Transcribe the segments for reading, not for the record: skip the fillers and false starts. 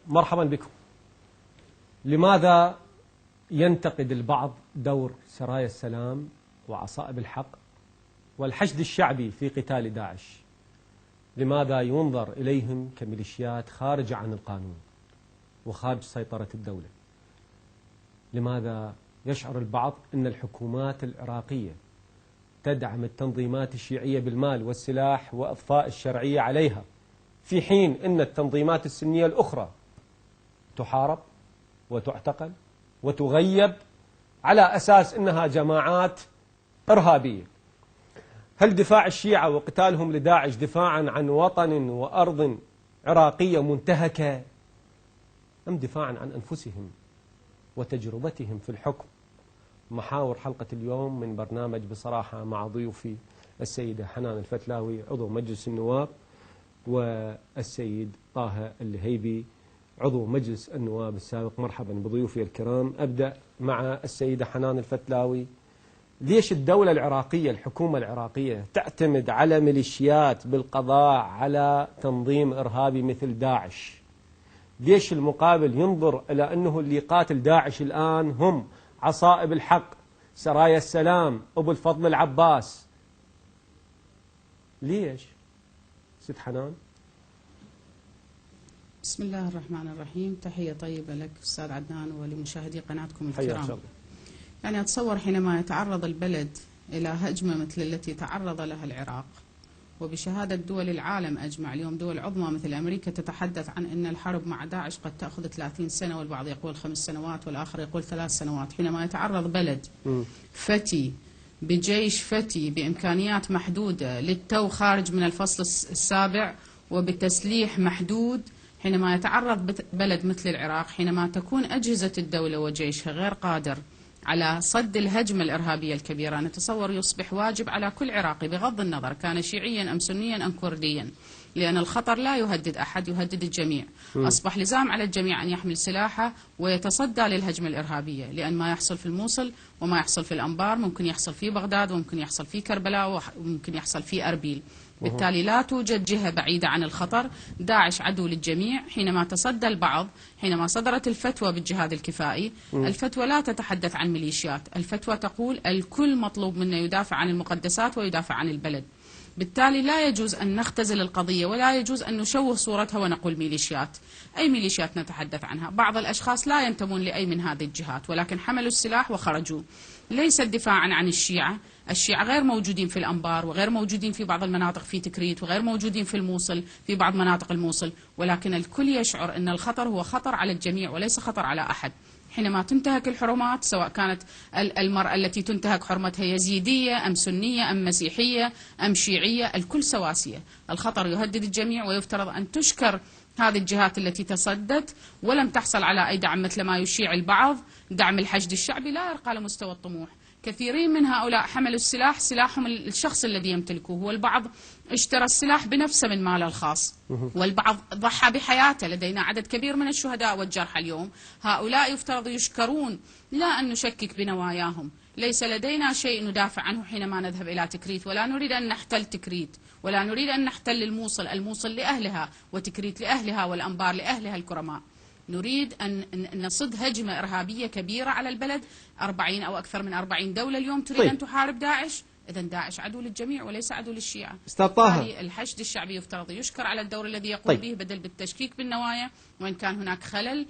مرحبا بكم. لماذا ينتقد البعض دور سرايا السلام وعصائب الحق والحشد الشعبي في قتال داعش؟ لماذا ينظر إليهم كميليشيات خارجة عن القانون وخارج سيطرة الدولة؟ لماذا يشعر البعض أن الحكومات العراقية تدعم التنظيمات الشيعية بالمال والسلاح وإضفاء الشرعية عليها، في حين أن التنظيمات السنية الأخرى تحارب وتعتقل وتغيب على أساس أنها جماعات إرهابية؟ هل دفاع الشيعة وقتالهم لداعش دفاعا عن وطن وأرض عراقية منتهكة، أم دفاعا عن أنفسهم وتجربتهم في الحكم؟ محاور حلقة اليوم من برنامج بصراحة مع ضيوفي السيدة حنان الفتلاوي عضو مجلس النواب، والسيد طه اللهيبي عضو مجلس النواب السابق. مرحبا بضيوفي الكرام. أبدأ مع السيدة حنان الفتلاوي. ليش الدولة العراقية، الحكومة العراقية تعتمد على ميليشيات بالقضاء على تنظيم إرهابي مثل داعش؟ ليش المقابل ينظر إلى أنه اللي قاتل داعش الآن هم عصائب الحق، سرايا السلام، أبو الفضل العباس؟ ليش؟ ست حنان. بسم الله الرحمن الرحيم. تحية طيبة لك أستاذ عدنان ولمشاهدي قناتكم الكرام. يعني أتصور حينما يتعرض البلد إلى هجمة مثل التي تعرض لها العراق، وبشهادة دول العالم أجمع، اليوم دول عظمى مثل أمريكا تتحدث عن أن الحرب مع داعش قد تأخذ 30 سنة، والبعض يقول 5 سنوات والآخر يقول 3 سنوات. حينما يتعرض بلد فتي بجيش فتي بإمكانيات محدودة للتو خارج من الفصل السابع وبتسليح محدود، حينما يتعرض بلد مثل العراق، حينما تكون أجهزة الدولة وجيشها غير قادر على صد الهجمة الإرهابية الكبيرة، نتصور يصبح واجب على كل عراقي بغض النظر كان شيعيا أم سنيا أم كرديا، لأن الخطر لا يهدد أحد، يهدد الجميع. أصبح لزام على الجميع أن يحمل سلاحه ويتصدى للهجمة الإرهابية، لأن ما يحصل في الموصل وما يحصل في الأنبار ممكن يحصل في بغداد وممكن يحصل في كربلاء وممكن يحصل في أربيل. بالتالي لا توجد جهة بعيدة عن الخطر. داعش عدو للجميع. حينما تصدى البعض، حينما صدرت الفتوى بالجهاد الكفائي، الفتوى لا تتحدث عن ميليشيات، الفتوى تقول الكل مطلوب منه يدافع عن المقدسات ويدافع عن البلد. بالتالي لا يجوز أن نختزل القضية ولا يجوز أن نشوه صورتها ونقول ميليشيات. أي ميليشيات نتحدث عنها؟ بعض الأشخاص لا ينتمون لأي من هذه الجهات ولكن حملوا السلاح وخرجوا. ليس دفاعا عن الشيعة. الشيعة غير موجودين في الأنبار وغير موجودين في بعض المناطق في تكريت وغير موجودين في الموصل في بعض مناطق الموصل، ولكن الكل يشعر أن الخطر هو خطر على الجميع وليس خطر على أحد. حينما تنتهك الحرمات، سواء كانت المرأة التي تنتهك حرمتها يزيدية أم سنية أم مسيحية أم شيعية، الكل سواسية. الخطر يهدد الجميع، ويفترض أن تشكر هذه الجهات التي تصدت ولم تحصل على أي دعم مثل ما يشيع البعض. دعم الحشد الشعبي لا يرقى لمستوى الطموح. كثيرين من هؤلاء حملوا السلاح، سلاحهم الشخص الذي يمتلكه، والبعض اشترى السلاح بنفسه من ماله الخاص، والبعض ضحى بحياته. لدينا عدد كبير من الشهداء والجرحى اليوم. هؤلاء يفترض يشكرون، لا أن نشكك بنواياهم. ليس لدينا شيء ندافع عنه حينما نذهب إلى تكريت، ولا نريد أن نحتل تكريت، ولا نريد أن نحتل الموصل. الموصل لأهلها وتكريت لأهلها والأنبار لأهلها الكرماء. نريد أن نصد هجمة إرهابية كبيرة على البلد. 40 أو أكثر من 40 دولة اليوم تريد أن تحارب داعش. إذن داعش عدو للجميع وليس عدو للشيعة. أستاذ طه، الحشد الشعبي يفترض يشكر على الدور الذي يقوم به بدل بالتشكيك بالنوايا، وإن كان هناك خلل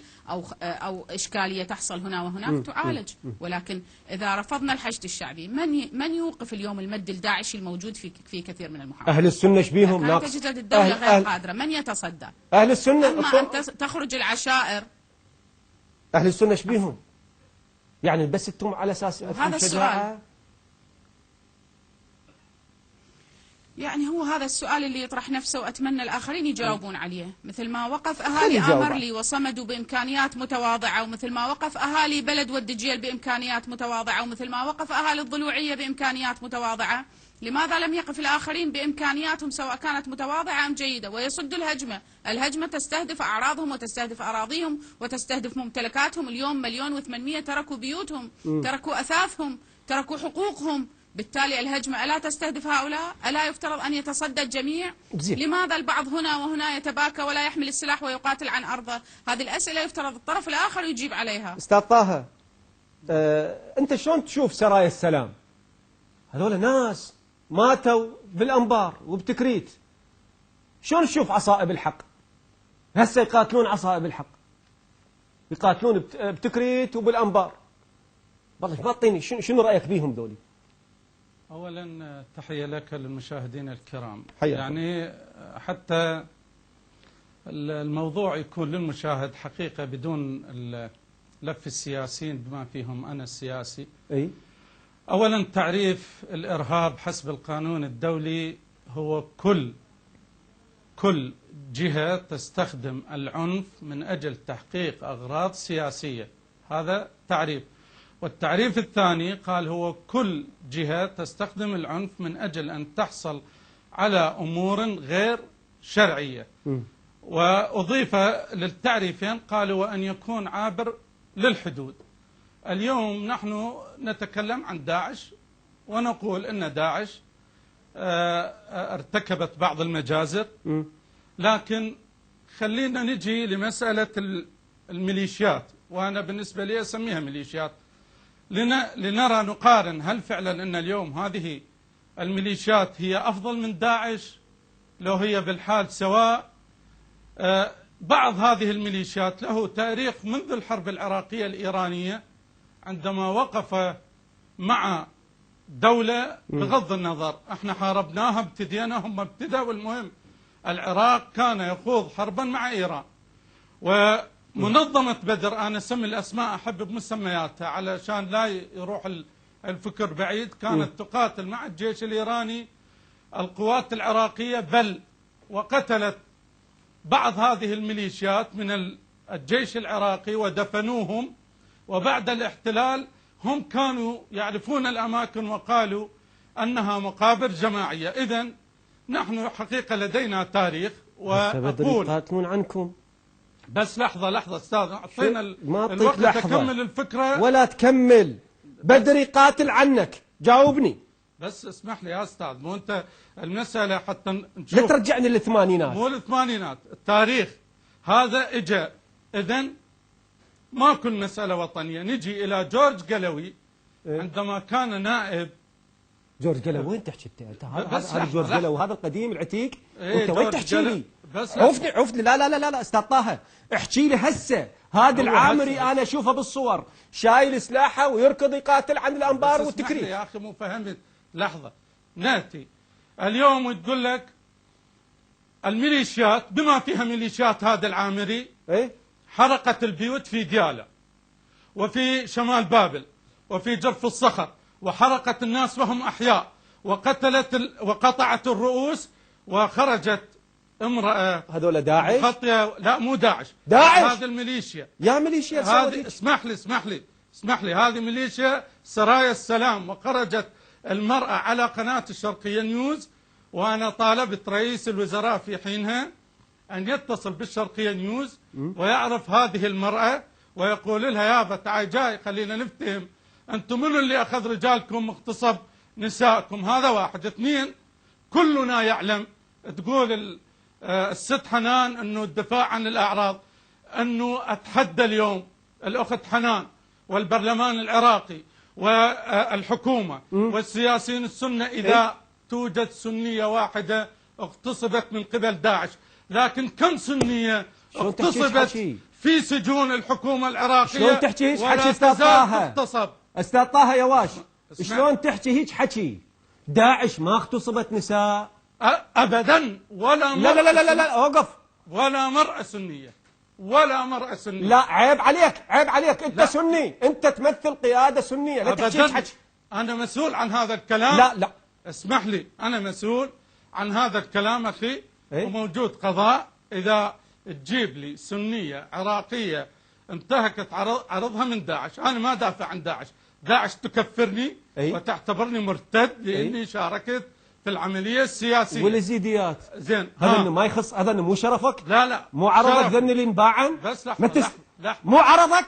أو إشكالية تحصل هنا وهناك تعالج. ولكن إذا رفضنا الحشد الشعبي، من يوقف اليوم المد الداعشي الموجود في كثير من المحافظات؟ أهل السنة شبيهم ناقص. تجد الدولة غير قادرة، من يتصدى؟ أهل السنة. أما أن تخرج العشائر. أهل السنة شبيهم، يعني بس انتم على أساس هذا السؤال. يعني هو هذا السؤال اللي يطرح نفسه، وأتمنى الآخرين يجاوبون عليه. مثل ما وقف أهالي آمرلي وصمدوا بإمكانيات متواضعة، ومثل ما وقف أهالي بلد والدجيل بإمكانيات متواضعة، ومثل ما وقف أهالي الضلوعية بإمكانيات متواضعة، لماذا لم يقف الآخرين بإمكانياتهم سواء كانت متواضعة أم جيدة ويصدوا الهجمة؟ الهجمة تستهدف أعراضهم وتستهدف أراضيهم وتستهدف ممتلكاتهم. اليوم 1,800,000 تركوا بيوتهم، تركوا أثاثهم، تركوا حقوقهم بالتالي الهجمة ألا تستهدف هؤلاء؟ ألا يفترض أن يتصدى الجميع؟ زين. لماذا البعض هنا وهنا يتباكى ولا يحمل السلاح ويقاتل عن أرضه؟ هذه الأسئلة يفترض الطرف الآخر يجيب عليها. أستاذ طه، أنت شلون تشوف سرايا السلام؟ هذول ناس ماتوا بالأنبار وبتكريت، شلون تشوف عصائب الحق؟ هسه يقاتلون عصائب الحق، يقاتلون بتكريت وبالأنبار. والله ما تعطيني شنو رأيك بيهم ذولي؟ أولا تحية لك للمشاهدين الكرام. حياتي. يعني حتى الموضوع يكون للمشاهد حقيقة بدون لف السياسيين بما فيهم أنا السياسي. أي. أولا تعريف الإرهاب حسب القانون الدولي هو كل جهة تستخدم العنف من أجل تحقيق أغراض سياسية، هذا تعريف. والتعريف الثاني قال هو كل جهة تستخدم العنف من أجل أن تحصل على أمور غير شرعية. وأضيف للتعريفين قالوا وأن يكون عابر للحدود. اليوم نحن نتكلم عن داعش ونقول أن داعش ارتكبت بعض المجازر، لكن خلينا نجي لمسألة الميليشيات، وأنا بالنسبة لي أسميها ميليشيات، لنرى نقارن هل فعلا أن اليوم هذه الميليشيات هي أفضل من داعش لو هي بالحال سواء. بعض هذه الميليشيات له تاريخ منذ الحرب العراقية الإيرانية، عندما وقف مع دولة بغض النظر احنا حاربناها ابتدينا هم ابتدأوا، المهم العراق كان يخوض حربا مع إيران. ومنظمة بدر، أنا أسمي الأسماء أحب بمسمياتها علشان لا يروح الفكر بعيد، كانت تقاتل مع الجيش الإيراني القوات العراقية، بل وقتلت بعض هذه الميليشيات من الجيش العراقي ودفنوهم. وبعد الاحتلال هم كانوا يعرفون الأماكن وقالوا أنها مقابر جماعية. إذن نحن حقيقة لدينا تاريخ. وأقول يقاتلون عنكم. بس لحظة أستاذ، أعطينا ما الوقت تكمل الفكرة. ولا تكمل، بدر يقاتل عنك، جاوبني. بس اسمح لي يا أستاذ، مو أنت المسألة حتى نشوف. لا ترجعني للثمانينات. مو الثمانينات، التاريخ هذا إجا. إذن ما كل مسألة وطنية. نجي إلى جورج قلوي عندما كان نائب. جورج قلوي وين تحكي انت؟ هذا جورج قلوي هذا القديم العتيق. انت وين تحكي لي؟ عفني لا استاذ طه، احكي لي هسه. هذا العامري انا اشوفه بالصور شايل سلاحه ويركض يقاتل عن الانبار والتكريم. يا اخي مو فهمت. لحظة ناتي اليوم وتقول لك الميليشيات بما فيها ميليشيات هذا العامري حرقت البيوت في ديالى وفي شمال بابل وفي جرف الصخر، وحرقت الناس وهم أحياء، وقطعت الرؤوس، وخرجت امرأة. هذول داعش؟ لا مو داعش. هذه الميليشيا. يا ميليشيا هذه اسمح لي هذه ميليشيا سرايا السلام. وخرجت المرأة على قناة الشرقية نيوز، وأنا طالبت رئيس الوزراء في حينها أن يتصل بالشرقية نيوز ويعرف هذه المرأة ويقول لها يابا تعالي جاي خلينا نفتهم أنتم منو اللي أخذ رجالكم مغتصب نسائكم. هذا واحد. اثنين، كلنا يعلم تقول الست حنان أنه الدفاع عن الأعراض، أنه أتحدى اليوم الأخت حنان والبرلمان العراقي والحكومة والسياسيين السنة إذا توجد سنية واحدة اغتصبت من قبل داعش، لكن كم سنية اغتصبت في سجون الحكومة العراقية؟ شلون تحكي هيك حكي استاذ طه؟ استاذ طه يا واش شلون تحكي هيك حكي؟ داعش ما اغتصبت نساء ابدا، ولا مرأة. لا لا لا لا لا اوقف. ولا مرأة سنية، ولا مرأة سنية. لا عيب عليك انت لا. سني، انت تمثل قيادة سنية، لا تحكي هيك حكي. انا مسؤول عن هذا الكلام. لا اسمح لي، انا مسؤول عن هذا الكلام اخي. وموجود قضاء اذا تجيب لي سنية عراقية انتهكت عرضها من داعش. أنا ما دافع عن داعش. داعش تكفرني وتعتبرني مرتد لأني شاركت في العملية السياسية. واليزيديات زين هذا ما يخص، هذا مو شرفك. لا مو عرضك ذني اللي انباعن. بس لحظة مو عرضك.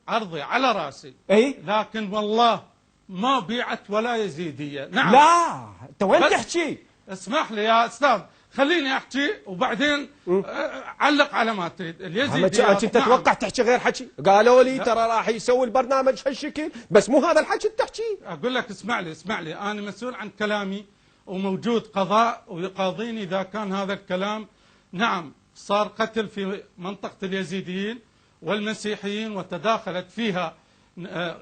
عرضي على راسي. اي لكن والله ما بيعت ولا يزيدية. نعم. لا انت وين تحكي؟ اسمح لي يا استاذ، خليني احكي وبعدين علق على ما تريد. اليزيدية انت تتوقع تحكي غير حكي؟ قالوا لي ترى راح يسوي البرنامج هالشكل، بس مو هذا الحكي اللي تحكيه. اقول لك اسمع لي، انا مسؤول عن كلامي وموجود قضاء ويقاضيني اذا كان هذا الكلام. نعم صار قتل في منطقة اليزيديين والمسيحيين، وتداخلت فيها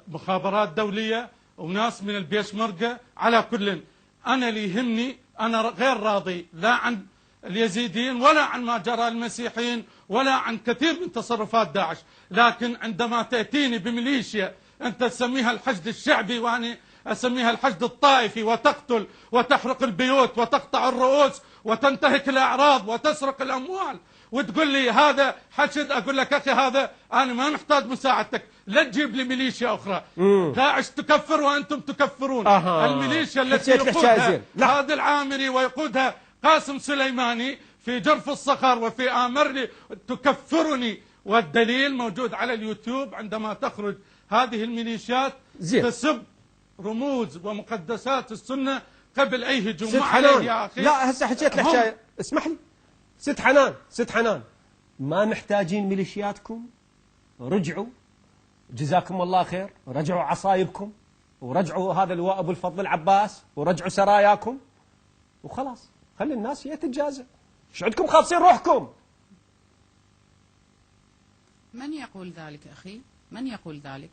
مخابرات دولية وناس من البيشمركة. على كل أنا اللي يهمني، أنا غير راضي لا عن اليزيديين ولا عن ما جرى المسيحيين ولا عن كثير من تصرفات داعش، لكن عندما تأتيني بميليشيا أنت تسميها الحشد الشعبي وأنا أسميها الحشد الطائفي، وتقتل وتحرق البيوت وتقطع الرؤوس وتنتهك الأعراض وتسرق الأموال وتقول لي هذا حشد، أقول لك أخي هذا أنا ما محتاج مساعدتك، لا تجيب لي ميليشيا أخرى. داعش تكفر وأنتم تكفرون. الميليشيا التي يقودها هذا العامري ويقودها قاسم سليماني في جرف الصخر وفي آمرلي تكفرني، والدليل موجود على اليوتيوب عندما تخرج هذه الميليشيات تسب رموز ومقدسات السنة قبل أي هجوم عليه يا أخي. لا هسه حكيت لك شيء، اسمح لي ست حنان، ما محتاجين ميليشياتكم، رجعوا جزاكم الله خير، رجعوا عصايبكم ورجعوا هذا اللواء أبو الفضل العباس ورجعوا سراياكم وخلاص، خلي الناس هي تتجازى، ايش عندكم خالصين روحكم؟ من يقول ذلك أخي؟ من يقول ذلك؟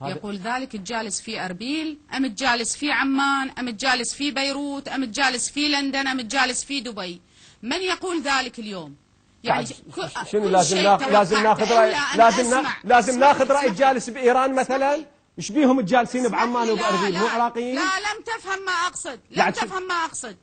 يقول ذلك الجالس في أربيل أم الجالس في عمان أم الجالس في بيروت أم الجالس في لندن أم الجالس في دبي؟ من يقول ذلك اليوم؟ يعني شنو لازم ناخذ رأي الجالس بإيران مثلا؟ ايش بيهم الجالسين بعمان وبأربيل مو عراقيين؟ لا لم تفهم ما أقصد، لم تفهم ما أقصد.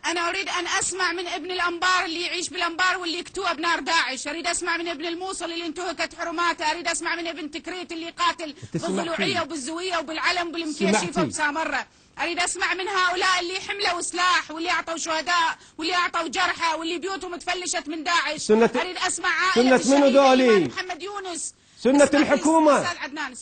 أنا أريد أن أسمع من ابن الأنبار اللي يعيش بالأنبار واللي يكتوه بنار داعش، أريد أسمع من ابن الموصل اللي انتهكت حرماته، أريد أسمع من ابن تكريت اللي قاتل بالضلوعية وبالزوية وبالعلم وبالمكيشيفة وبسامرة، أريد أسمع من هؤلاء اللي حملوا سلاح واللي أعطوا شهداء واللي أعطوا جرحى واللي بيوتهم تفلشت من داعش. أريد أسمع عائلة الشهيد محمد يونس، سنة الحكومة. أستاذ عدنان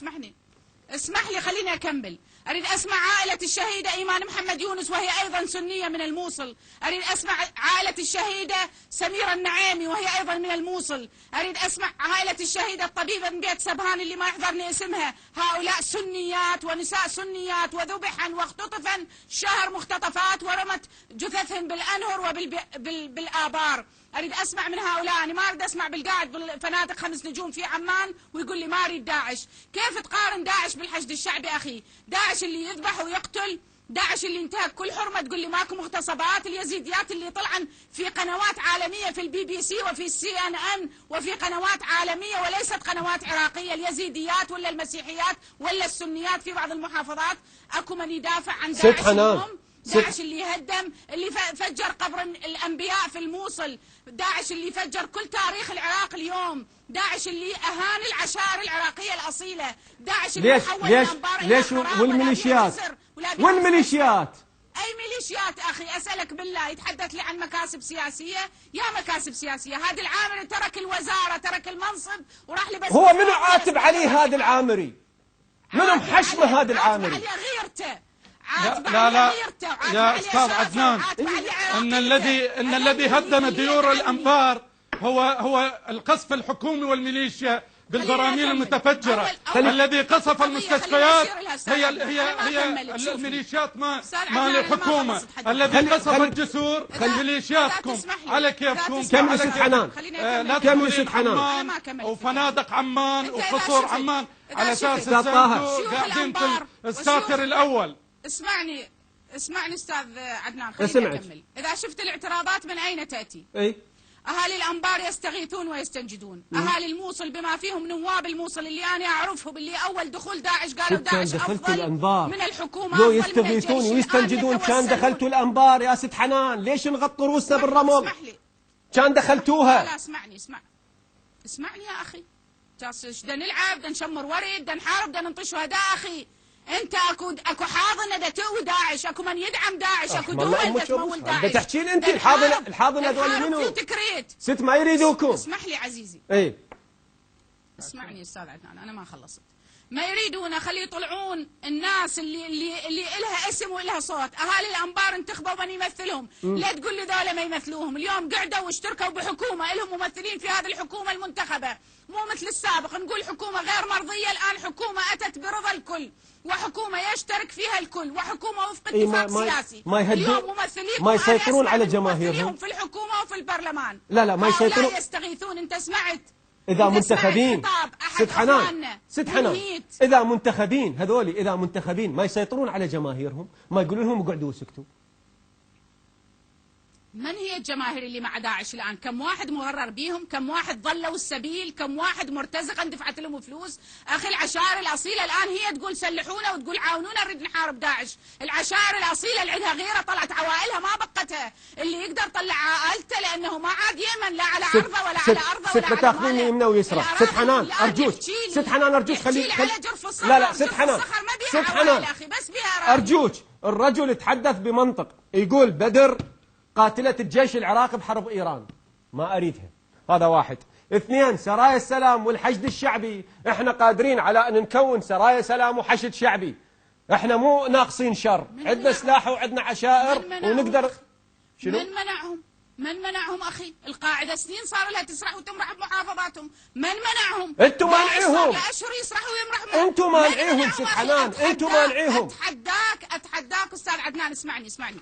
اسمح لي خليني أكمل. أريد أسمع عائلة الشهيدة إيمان محمد يونس وهي أيضا سنية من الموصل. أريد أسمع عائلة الشهيدة سميرة النعيمي وهي أيضا من الموصل. أريد أسمع عائلة الشهيدة الطبيبة من بيت سبهان اللي ما يحضرني اسمها. هؤلاء سنيات ونساء سنيات وذبحا واختطفا شهر مختطفات ورمت جثثهم بالأنهر وبالآبار. أريد أسمع من هؤلاء، أنا ما أريد أسمع بالقاعد بالفنادق 5 نجوم في عمان ويقول لي ما أريد داعش. كيف تقارن داعش بالحشد الشعبي أخي؟ داعش اللي يذبح ويقتل، داعش اللي انتهك كل حرمة، تقول لي ماكو مغتصبات، اليزيديات اللي طلعن في قنوات عالمية في BBC وفي CNN وفي قنوات عالمية وليست قنوات عراقية، اليزيديات ولا المسيحيات ولا السنيات في بعض المحافظات. أكو من يدافع عن داعش اليوم؟ داعش اللي هدم، اللي فجر قبر الأنبياء في الموصل، داعش اللي فجر كل تاريخ العراق اليوم، داعش اللي أهان العشائر العراقية الأصيلة، داعش اللي حول الأنبار إلى حرام والميليشيات؟ أي ميليشيات أخي؟ أسألك بالله، يتحدث لي عن مكاسب سياسية؟ يا مكاسب سياسية، هذا العامري ترك الوزارة ترك المنصب وراح لبس. هو منو عاتب عليه هذا العامري؟ منو محشمه هذا العامري؟ عاتب عليه غيرته. لا يا أستاذ عدنان، إن الذي هدم ديور الأنبار هو القصف الحكومي والميليشيا بالبراميل المتفجرة. الذي قصف المستشفيات هي الميليشيات ما الحكومة. الذي قصف الجسور ميليشياتكم على كيفكم. كمل ست حنان، لا تقولين عمان وفنادق عمان وقصور عمان على أساس قاعدين في الساتر الأول. اسمعني استاذ عدنان، خليني اكمل. اذا شفت الاعتراضات من اين تاتي؟ اهالي الانبار يستغيثون ويستنجدون، اهالي الموصل بما فيهم نواب الموصل اللي انا اعرفهم اللي اول دخول داعش قالوا داعش افضل من الحكومه، لو يستغيثون ويستنجدون كان دخلتوا الانبار يا ست حنان، ليش نغطوا رؤوسنا بالرمل؟ كان دخلتوها. لا اسمعني يا اخي، بدنا نلعب، بدنا نشمر ورد، بدنا نحارب، بدنا ننطي شهداء اخي. انت اكو حاضنه دا تؤوي داعش، اكو من يدعم داعش، اكو دول دا تمول داعش. بدك تحكين انت الحاضنه هذول منو؟ تكريت ست ما يريدوكم. اسمح لي عزيزي. اي اسمعني استاذ عدنان، انا ما خلصت. ما يريدون خلي يطلعون الناس اللي إلها اسم وإلها صوت. أهالي الأنبار انتخبوا من يمثلهم، لا تقول لي ذولا ما يمثلوهم. اليوم قعدوا واشتركوا بحكومة إلهم ممثلين في هذه الحكومة المنتخبة، مو مثل السابق نقول حكومة غير مرضية. الآن حكومة أتت برضا الكل، وحكومة يشترك فيها الكل، وحكومة وفق اتفاق سياسي. اليوم ممثلين ما يسيطرون على جماهيرهم في الحكومة وفي البرلمان. لا ما يسيطرون، لا يستغيثون. أنت سمعت إذا منتخبين ست حنان إذا منتخبين هذولي إذا منتخبين ما يسيطرون على جماهيرهم، ما يقولون لهم اقعدوا وسكتوا. من هي الجماهير اللي مع داعش الآن؟ كم واحد مغرر بيهم؟ كم واحد ضلوا السبيل؟ كم واحد مرتزقا دفعت لهم فلوس؟ أخي العشائر الأصيلة الآن هي تقول سلحونا وتقول عاونونا نريد نحارب داعش. العشائر الأصيلة اللي عندها غيرة طلعت عوائلها ما بقتها، اللي يقدر طلع عائلته لأنه ما عاد يأمن لا على عرضه ولا على أرضه ولا على تاخذيني يمنى ويسرى. ست حنان أرجوك، ست حنان أرجوك خلي لا ست حنان، ست حنان أرجوك. الرجل يتحدث بمنطق، يقول بدر قاتلة الجيش العراقي بحرب إيران، ما أريدها. هذا واحد. اثنين، سرايا السلام والحشد الشعبي، احنا قادرين على أن نكون سرايا سلام وحشد شعبي. احنا مو ناقصين شر، عندنا سلاح وعندنا عشائر ونقدر. شنو؟ من منعهم أخي؟ القاعدة سنين صار لها تسرح وتمرح بمحافظاتهم، من منعهم؟ انتم مانعيهم. أشهر يسرحوا ويمرحوا. انتم مانعيهم ست حنان، انتم مانعيهم. أتحداك أستاذ عدنان، اسمعني.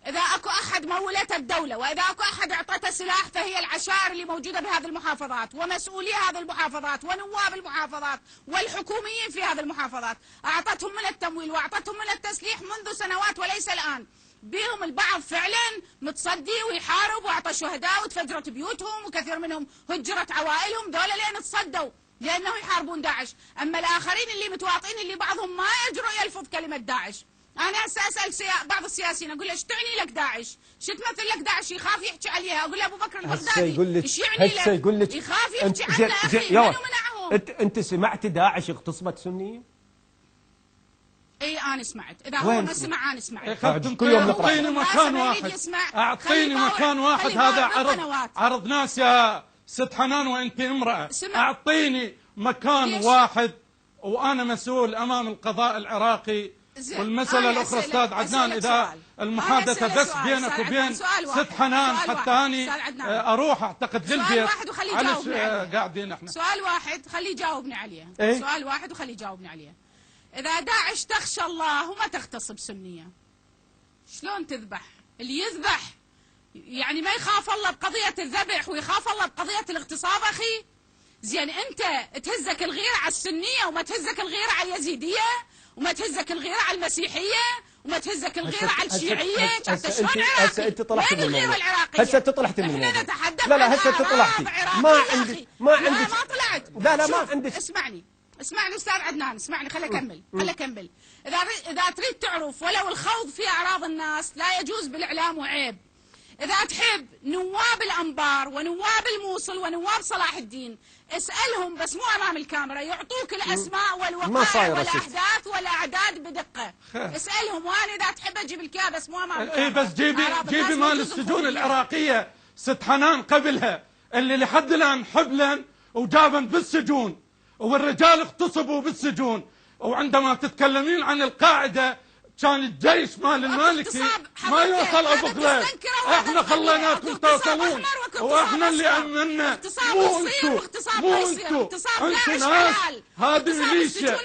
إذا أكو أحد مولته الدولة، وإذا أكو أحد أعطته سلاح، فهي العشائر اللي موجودة بهذه المحافظات، ومسؤولي هذه المحافظات، ونواب المحافظات، والحكوميين في هذه المحافظات. أعطتهم من التمويل وأعطتهم من التسليح منذ سنوات وليس الآن. بهم البعض فعلا متصدي ويحارب وأعطى شهداء وتفجرت بيوتهم، وكثير منهم هجرت عوائلهم. ذولا لين تصدوا لأنه يحاربون داعش. أما الآخرين اللي متواطئين، اللي بعضهم ما يجرؤ يلفظ كلمة داعش. أنا هسه أسأل بعض السياسيين أقول له ايش تعني لك داعش؟ شو تمثل لك داعش؟ يخاف يحكي عليها. أقول له أبو بكر البغدادي ايش يعني لك؟ يخاف يحكي عنها أخي. منو منعهم؟ أنت سمعت داعش اغتصبت سنية؟ اي انا سمعت. اذا هو ما سمع انا سمعت. كل يوم نقرأ. اعطيني مكان واحد، اعطيني مكان واحد. هذا عرض ناس يا ست حنان وانت امرأة. اعطيني مكان واحد وانا مسؤول امام القضاء العراقي. والمسألة الأخرى أستاذ عدنان، إذا المحادثة بس بينك وبين ست حنان حتى أني أروح أعتقد للبيت. معلش قاعدين إحنا. سؤال واحد خليه يجاوبني عليه. سؤال واحد وخليه يجاوبني عليه. إذا داعش تخشى الله وما تغتصب سنية، شلون تذبح؟ اللي يذبح يعني ما يخاف الله بقضية الذبح ويخاف الله بقضية الاغتصاب أخي؟ زين أنت تهزك الغيرة على السنية وما تهزك الغيرة على اليزيدية، وما تهزك الغيرة على المسيحية، وما تهزك الغيرة على الشيعية. هسه انت طلعتي من الموضوع. هسه انت طلعتي من الموضوع. احنا نتحدث. لا هسه انت طلعتي. ما عندك ما طلعت. لا ما عندك. اسمعني استاذ عدنان، اسمعني خلي اكمل. اذا تريد تعرف ولو الخوض في اعراض الناس لا يجوز بالاعلام وعيب. إذا تحب نواب الأنبار ونواب الموصل ونواب صلاح الدين اسألهم، بس مو أمام الكاميرا، يعطوك الأسماء والوقائع والأحداث والأعداد بدقة. اسألهم. وأنا إذا تحب أجيب الكيا بس مو أمام الكاميرا. بس جيبي مال السجون العراقية ست حنان قبلها، اللي لحد الآن حبلا وجابا بالسجون، والرجال اغتصبوا بالسجون. وعندما تتكلمين عن القاعدة كان الجيش مال المالكي ما يوصل ابو غريب. احنا خليناكم توصلون واحنا اللي امنا. مو انتو انتو ناس. هذه ميليشيا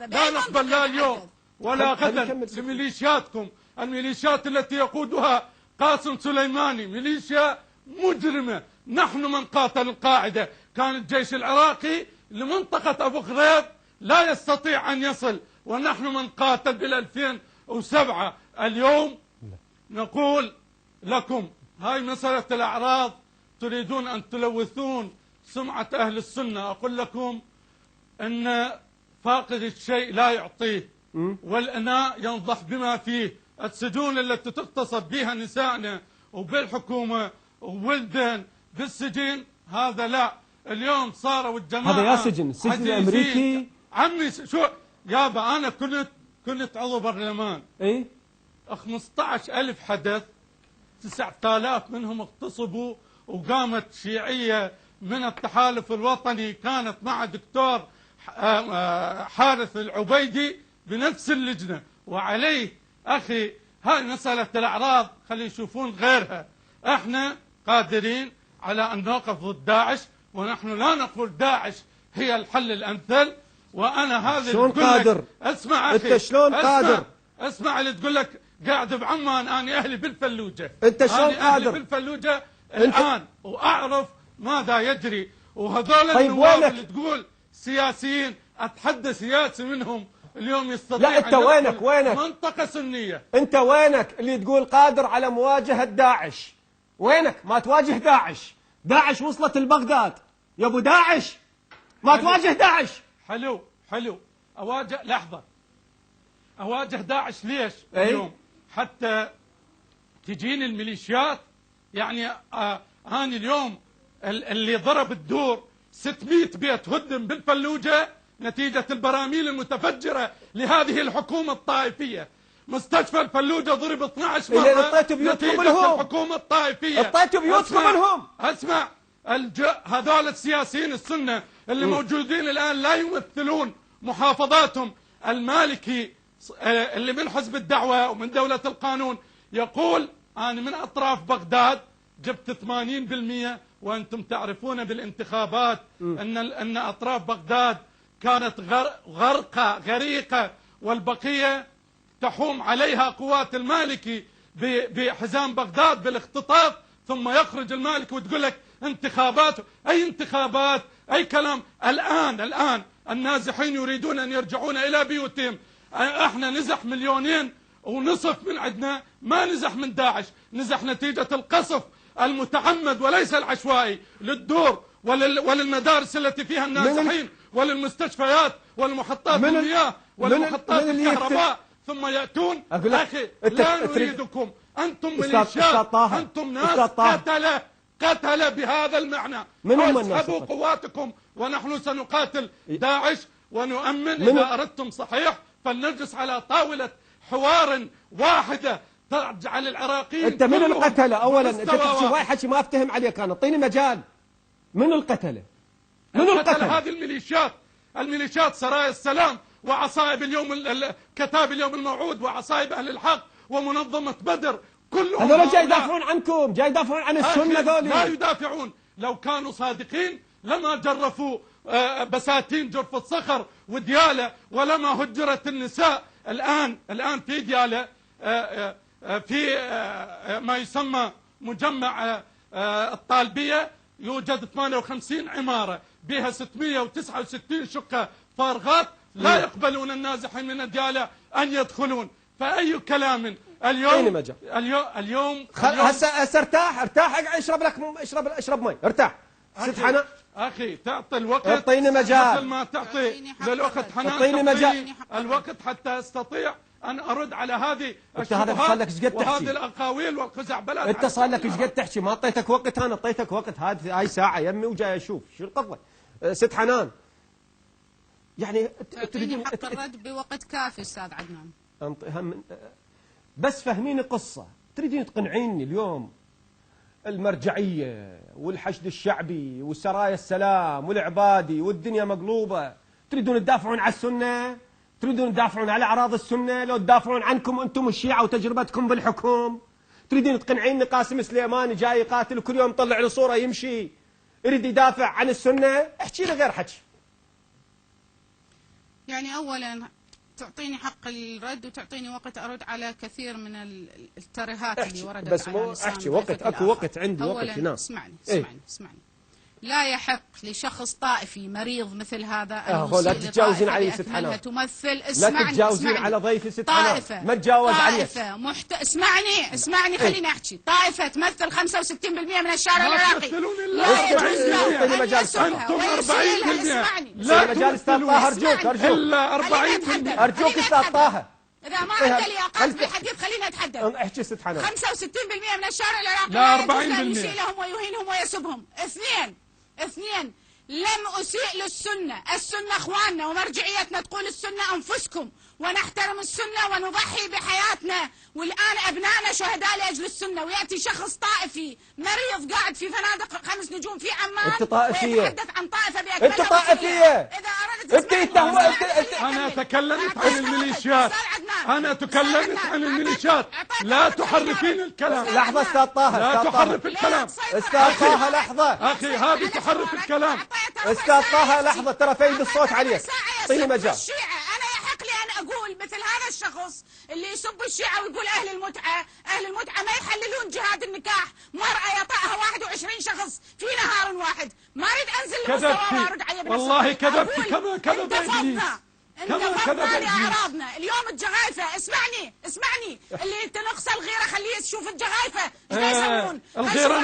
لا نقبل لا اليوم ولا غدا لميليشياتكم. الميليشيات التي يقودها قاسم سليماني ميليشيا مجرمة. نحن من قاتل القاعدة. كان الجيش العراقي لمنطقة ابو غريب لا يستطيع ان يصل، ونحن من قاتل بال2007. اليوم نقول لكم هاي مسألة الأعراض تريدون أن تلوثون سمعة أهل السنة. أقول لكم أن فاقد الشيء لا يعطيه، والإناء ينضح بما فيه. السجون التي تغتصب بها نسائنا وبالحكومة وولدن بالسجن هذا لا. اليوم صاروا الجماعة هذا يا سجن الأمريكي. عمي شو يابا أنا كنت عضو برلمان. إيه 15,000 حدث، 9,000 منهم اغتصبوا، وقامت شيعية من التحالف الوطني كانت مع دكتور حارث العبيدي بنفس اللجنة، وعليه أخي هاي مسألة الأعراض خلي يشوفون غيرها. احنا قادرين على أن نوقف ضد داعش، ونحن لا نقول داعش هي الحل الأمثل. وأنا هذا شلون قادر؟ اسمع أخي، أنت شلون قادر؟ اسمع اللي تقول لك قاعد بعمان، أنا أهلي بالفلوجة، أنت شلون قادر؟ أهلي بالفلوجة الآن وأعرف ماذا يجري. وهذول طيب النواب اللي تقول سياسيين، أتحدى سياسي منهم اليوم يستطيع لا أنت وينك منطقة سنية. أنت وينك اللي تقول قادر على مواجهة داعش؟ وينك؟ ما تواجه داعش. داعش وصلت لبغداد يا أبو داعش، ما تواجه داعش. حلو أواجه، لحظة، أواجه داعش ليش اليوم؟ حتى تجيني الميليشيات. يعني أنا اليوم اللي ضرب الدور 600 بيت هدم بالفلوجة نتيجة البراميل المتفجرة لهذه الحكومة الطائفية. مستشفى الفلوجة ضرب 12 مرة نتيجة الحكومة الطائفية. اعطيتوا بيوتكم منهم. اسمع، هذول السياسيين السنة اللي موجودين الآن لا يمثلون محافظاتهم. المالكي اللي من حزب الدعوة ومن دولة القانون يقول أنا من أطراف بغداد جبت 80%، وأنتم تعرفون بالانتخابات أن أطراف بغداد كانت غريقة، والبقية تحوم عليها قوات المالكي بحزام بغداد بالاختطاف، ثم يخرج المالكي وتقول لك انتخابات. أي انتخابات؟ أي كلام. الآن النازحين يريدون أن يرجعون إلى بيوتهم. احنا نزح 2.5 مليون من عندنا، ما نزح من داعش، نزح نتيجة القصف المتعمد وليس العشوائي للدور وللمدارس التي فيها النازحين وللمستشفيات والمحطات المياه والمحطات الكهرباء، ثم يأتون. أخي لا نريدكم، أنتم ميليشيات، أنتم ناس قتل بهذا المعنى. اسحبوا قواتكم ونحن سنقاتل داعش ونؤمن. إذا أردتم صحيح فلنجلس على طاولة حوار واحدة تجعل العراقيين. أنت من القتلة أولا؟ أنت تحكي واحد حكي ما أفتهم عليك أنا، أعطيني مجال. من القتلة؟ من القتلة؟ هذه الميليشيات سرايا السلام وعصائب كتاب اليوم الموعود وعصائب أهل الحق ومنظمة بدر، كلهم هذول جاي يدافعون عنكم، جاي يدافعون عن السنة. ذولي لا يدافعون. لو كانوا صادقين لما جرفوا بساتين جرف الصخر وديالة، ولما هجرت النساء. الآن في ديالة في ما يسمى مجمع الطالبية يوجد 58 عمارة بها 669 شقة فارغات، لا يقبلون النازحين من ديالة أن يدخلون. فأي كلام اليوم هسه ارتاح اشرب لك اشرب مي، ارتاح. ست حنان أخي تعطي الوقت، اعطيني مجال مثل ما تعطي للوقت حنان، اعطيني مجال الوقت حتى استطيع أن أرد على هذه الشبهات وهذه الأقاويل والخزعبلات. أنت صار لك ايش قد تحكي؟ ما أعطيتك وقت، أنا أعطيتك وقت. هاي ساعة يمي وجاي أشوف شو القضية. ست حنان يعني تريدين حق الرد بوقت كافي أستاذ عدنان. بس فهميني قصة، تريدين تقنعيني اليوم المرجعية والحشد الشعبي والسرايا السلام والعبادي والدنيا مقلوبة، تريدون تدافعون على السنة؟ تريدون تدافعون على أعراض السنة؟ لو تدافعون عنكم أنتم الشيعة وتجربتكم بالحكم؟ تريدين تقنعيني قاسم سليماني جاي يقاتل وكل يوم طلع له صورة يمشي يريد يدافع عن السنة؟ احكي لي غير حكي. يعني أولا تعطيني حق الرد وتعطيني وقت أرد على كثير من الترهات اللي وردت بس على مو احكي وقت، اكو وقت عندي وقت. أولا اسمعني. لا يحق لشخص طائفي مريض مثل هذا أن لا تتجاوزين علي ست حنان. تمثل. لا تتجاوزين على ضيفي ست حنان. طائفة ما تجاوز عليك. اسمعني خليني أحكي. طائفة تمثل 65% من الشارع العراقي. لا يجوز له أن يسبها ويسيلها. اسمعني. لا مجال أستاذ طه أرجوك إلا 40%. أرجوك أستاذ طه. إذا ما عندي لياقات بالحديث خليني أتحدث. احكي ست حنان. 65% من الشارع العراقي لا يجوز أن 40% يشيلهم ويهينهم ويسبهم. اثنين لم أسيء للسنة. السنة أخواننا ومرجعيتنا تقول السنة أنفسكم ونحترم السنة ونضحي بحياتنا، والآن أبنائنا شهداء لأجل السنة، ويأتي شخص طائفي مريض قاعد في فنادق 5 نجوم في عمان أنت طائفية، ويتحدث عن طائفة بأكملها. أنت طائفية، إذا أردت أنا تكلمت عن الميليشيات، أنا تكلمت عن الميليشيات، لا تحرفين الكلام. لحظة أستاذ طه، لا تحرف الكلام أستاذ طه لحظة، أخي هذه تحرف الكلام. أستاذ طه لحظة، ترى فايد الصوت عليك، اعطيني مجال. أنا يحق لي أن أقول مثل هذا الشخص اللي يسب الشيعة ويقول أهل المتعة ما يحللون جهاد النكاح، مرأة يطأها 21 شخص في نهار واحد. ما أريد أنزل لمستوى وأرد عليه بنفسي. والله كذبت كما كذب إبليس، كما كذب إبليس. لأعراضنا اليوم الجغايفة، اسمعني اللي تنقص الغيرة خليه يشوف الجغايفة ايش يسوون. الغيرة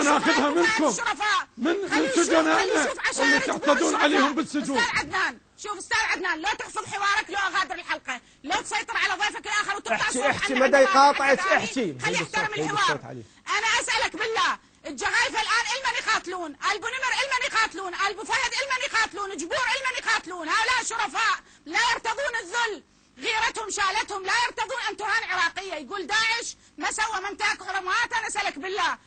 ناخذها منكم، من سجنائنا اللي تعتدون عليهم بالسجون. أستاذ عدنان لو تحفظ حوارك، لو أغادر الحلقة، لو تسيطر على ضيفك الآخر وتقطع صوت. احكي مدى يقاطعك، احكي خلي يحترم الحوار. أنا أسألك بالله، الجغايفة الآن المن يقاتلون، ألبو نمر المن يقاتلون، ألبو فهد المن يقاتلون، جبور المن يقاتلون. هؤلاء شرفاء لا يرتضون الذل، غيرتهم شالتهم، لا يرتضون أن تهان عراقية. يقول داعش ما سوى منتهك حرمات. أنا أسألك بالله،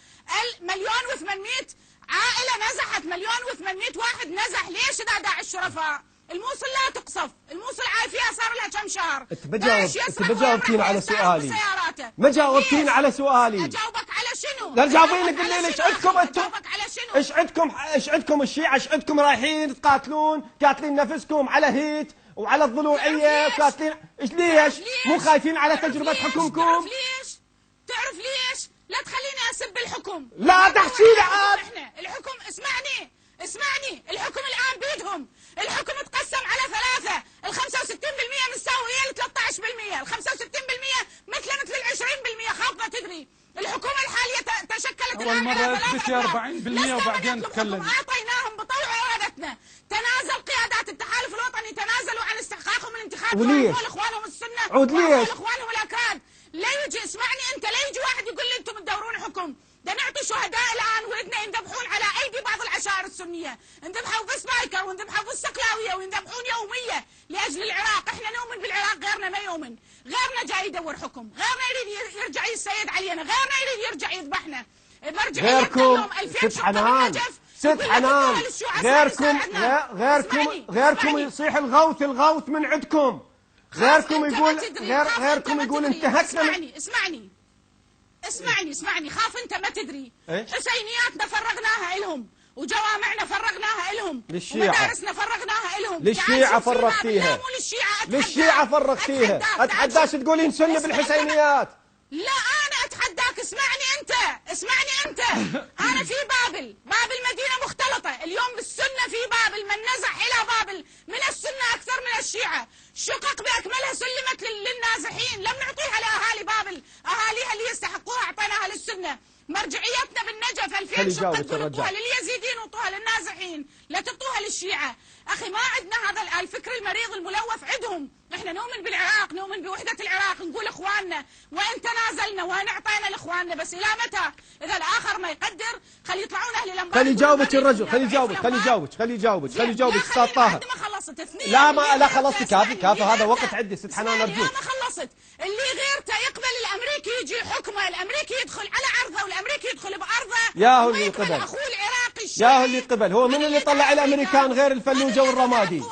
1,800,000 عائلة نزحت، 1,800,000 واحد نزح. ليش إذا داعش شرفاء؟ الموصل لا تقصف، الموصل فيها صار لها كم شهر. انت ما جاوبتين على سؤالي، ما جاوبتين على سؤالي. اجاوبك على شنو؟ لا جاوبيني، قل لي ايش عندكم انتم؟ ايش عندكم الشيعة؟ ايش عندكم رايحين تقاتلون، قاتلين نفسكم على هيت وعلى الضلوعية وقاتلين ليش؟ مو خايفين على تجربة حكمكم؟ تعرف ليش؟ لا تخليني اسب الحكم. لا تحكي لي عاد. احنا الحكم، اسمعني، الحكم الان بيدهم، الحكم تقسم على 3، ال 65% مستوية ل 13%، ال 65% مثل ال 20%. خاف ما تدري الحكومة الحالية تشكلت أول مرة اثبتي 40% وبعدين تكلم. أعطيناهم بطوع إرادتنا، تنازل قيادات التحالف الوطني، تنازلوا عن استحقاقهم من الانتخاب. وليش؟ إخوانهم السنة، عود ليش؟ إخوانهم الأكراد. لا يجي، اسمعني أنت، لا يجي واحد يقول لي أنتم تدورون حكم. ده نعطي شهداء الآن ولدنا ينذبحون على أيدي بعض العشائر السنية، انذبحوا بالسبايكر وانذبحوا بالسقلاوية وينذبحون يوميا لأجل العراق. احنا نؤمن بالعراق، غيرنا ما يؤمن، غيرنا جاي يدور حكم، غيرنا يريد يرجع يسيد علينا، غيرنا يريد يرجع يذبحنا. غيركم ست حنان، غيركم يصيح الغوث من عندكم، غيركم يقول انتهكنا. اسمعني، خاف انت ما تدري. حسينياتنا فرغناها لهم، وجوامعنا فرغناها لهم، ومدارسنا فرغناها لهم. للشيعة فرغتيها، للشيعة فرغتيها. اتحداش تقولين سنة بالحسينيات. لا انا اتحداك، اسمعني انت. انا في بابل مدينة مختلطة اليوم بالسنة، في بابل من نزح الى بابل من السنة اكثر من الشيعة. شقق باكملها سلمت للنازحين، لم نعطيها لاهالي بابل، اهاليها اللي يستحقوها اعطيناها للسنة. مرجعيتنا بالنجف 2000 شقة تعطوها لليزيديين وطوها للنازحين، لا تعطوها للشيعة. اخي ما عندنا هذا الفكر المريض الملوث عندهم. احنا نؤمن بالعراق، نؤمن بوحدة العراق، نقول اخواننا وان تنازلنا وان اعطينا لاخواننا، بس الى متى؟ اذا الاخر ما يقدر خلي يطلعون اهل الانبار. خلي يجاوبك الرجل، خلي يجاوبك استاذ طاهر. ما خلصت اثنين. لا خلصت، كافي هذا وقت عندي ست حنان ارجوك. ما خلصت. اللي غيرته يقبل الامريكي يجي حكمه، الامريكي يدخل على عرضه والامريكي يدخل بارضه. ياهو اللي قبل، اخوه العراقي ياهو اللي قبل. هو من اللي طلع الامريكان غير الفلوجه والرمادي؟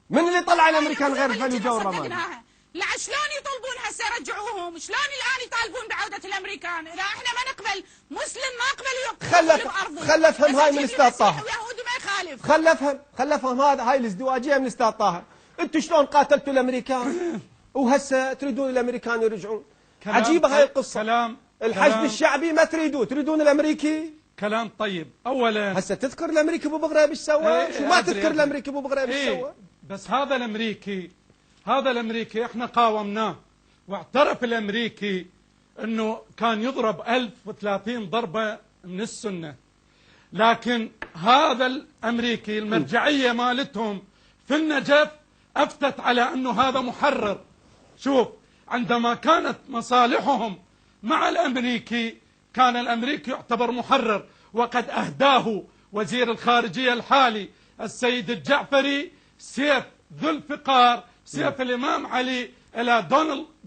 من اللي طلع الامريكان غير الفلوجه والرمادي؟ لا شلون يطلبون هسه يرجعوهم؟ شلون الان يطالبون بعوده الامريكان؟ اذا احنا ما نقبل، مسلم ما قبل خلفهم هاي من الاستاذ طاهر، ويهودي ما يخالف. خلفهم هاي الازدواجيه من الاستاذ طاهر. انتم شلون قاتلتوا الامريكان وهسه تريدون الامريكان يرجعون؟ عجيبه هاي القصه. الحشد الشعبي ما تريدون الامريكي. كلام طيب. اولا هسه تذكر الامريكي ابو بغريب ايش سوى؟ شو ما تذكر الامريكي ابو بغريب ايش سوى؟ بس هذا الامريكي احنا قاومناه، واعترف الامريكي انه كان يضرب 1030 ضربه من السنه. لكن هذا الامريكي المرجعيه مالتهم في النجف افتت على انه هذا محرر. شوف، عندما كانت مصالحهم مع الامريكي كان الامريكي يعتبر محرر، وقد اهداه وزير الخارجيه الحالي السيد الجعفري سيف ذو الفقار سيف الإمام علي إلى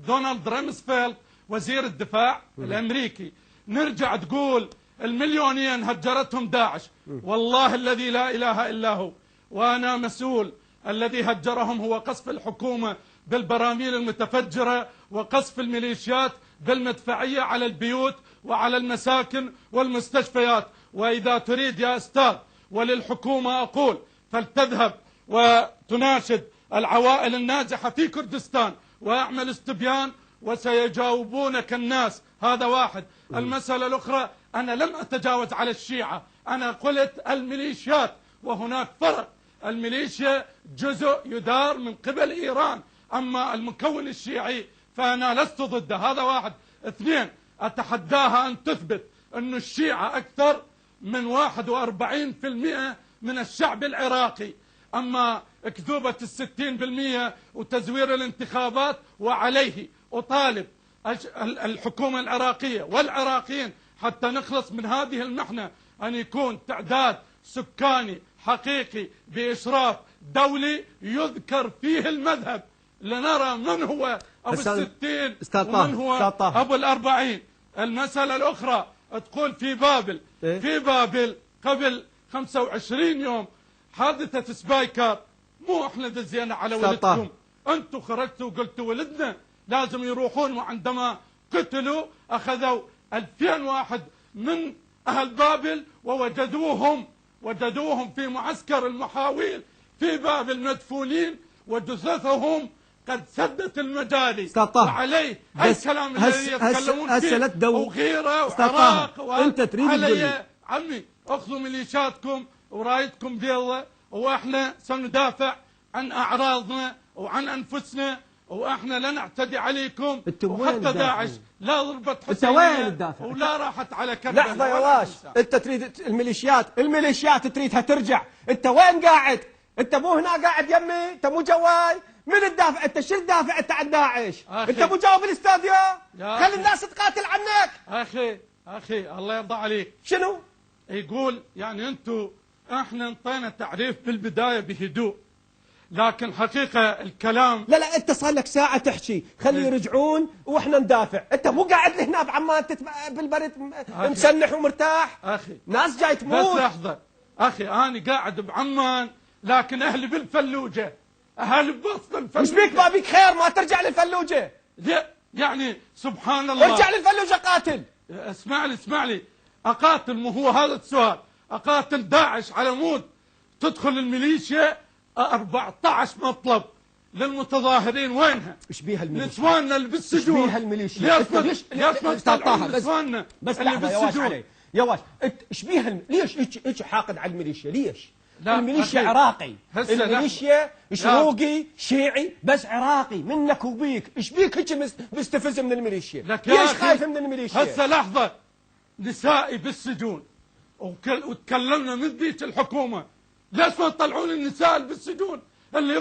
دونالد رامسفيلد وزير الدفاع الأمريكي، نرجع تقول المليونين هجرتهم داعش، والله الذي لا إله إلا هو وأنا مسؤول، الذي هجرهم هو قصف الحكومة بالبراميل المتفجرة وقصف الميليشيات بالمدفعية على البيوت وعلى المساكن والمستشفيات. وإذا تريد يا أستاذ وللحكومة أقول فلتذهب وتناشد العوائل الناجحة في كردستان وأعمل استبيان وسيجاوبونك الناس. هذا واحد. المسألة الأخرى، أنا لم أتجاوز على الشيعة، أنا قلت الميليشيات، وهناك فرق. الميليشيا جزء يدار من قبل إيران، أما المكون الشيعي فأنا لست ضده. هذا واحد. اثنين، أتحداها أن تثبت أن الشيعة أكثر من 41% من الشعب العراقي، أما أكذوبة 60% وتزوير الانتخابات. وعليه أطالب الحكومة العراقية والعراقيين حتى نخلص من هذه المحنة أن يكون تعداد سكاني حقيقي بإشراف دولي يذكر فيه المذهب، لنرى من هو أبو 60 ومن هو أبو 40. المسألة الأخرى تقول في بابل قبل 25 يوم حادثة سبايكر، مو احنا دزينا على ولدكم، انتم خرجتوا وقلتوا ولدنا لازم يروحون، وعندما قتلوا اخذوا 2000 واحد من اهل بابل وجدوهم في معسكر المحاويل في بابل مدفونين وجثثهم قد سدت المجاري. وعليه الكلام الذي يتكلمون فيه وغيره وعراق انت تريد علي عمي اخذوا ميليشياتكم ورايتكم بيضة، واحنا سندافع عن اعراضنا وعن انفسنا، واحنا لا نعتدي عليكم. وحتى داعش لا ضربت حسينية ولا راحت على كربلاء. لحظة يا واش، انت تريد الميليشيات تريدها ترجع، انت وين قاعد؟ انت مو هنا قاعد يمي، انت مو جواي. من تدافع؟ انت شو تدافع انت عن داعش؟ انت مو جاوب الاستوديو؟ خلي الناس تقاتل عنك. اخي الله يرضى عليك. شنو؟ يقول يعني انتم، احنا انطينا تعريف بالبداية بهدوء، لكن حقيقة الكلام لا انت صار لك ساعة تحكي، خلي يرجعون واحنا ندافع. انت مو قاعد لي هنا بعمان بالبرد مسنح ومرتاح. اخي ناس جاي تموت. بس لحظة اخي، انا قاعد بعمان لكن اهلي بالفلوجة، اهلي بوسط الفلوجة. مش بيك ما بيك خير ما ترجع للفلوجة؟ يعني سبحان الله. ارجع للفلوجة قاتل. اسمع لي اقاتل، مو هو هذا السؤال. اقاتل داعش على مود تدخل الميليشيا 14 مطلب للمتظاهرين، وينها؟ ايش بيها الميليشيا؟ نسواننا اللي بالسجون. ايش بيها الميليشيا؟ ليش ما تطلعون نسواننا بس اللي بالسجون؟ يا واش ايش بيها ليش حاقد على الميليشيا؟ ليش؟ الميليشيا عراقي، الميليشيا شروقي شيعي بس عراقي منك وبيك. ايش بيك هيك مستفز من الميليشيا؟ ليش خايف من الميليشيا؟ هسه لحظة، نسائي بالسجون وتكلمنا من ذيك الحكومة، ليش ما تطلعون النساء اللي بالسجون اللي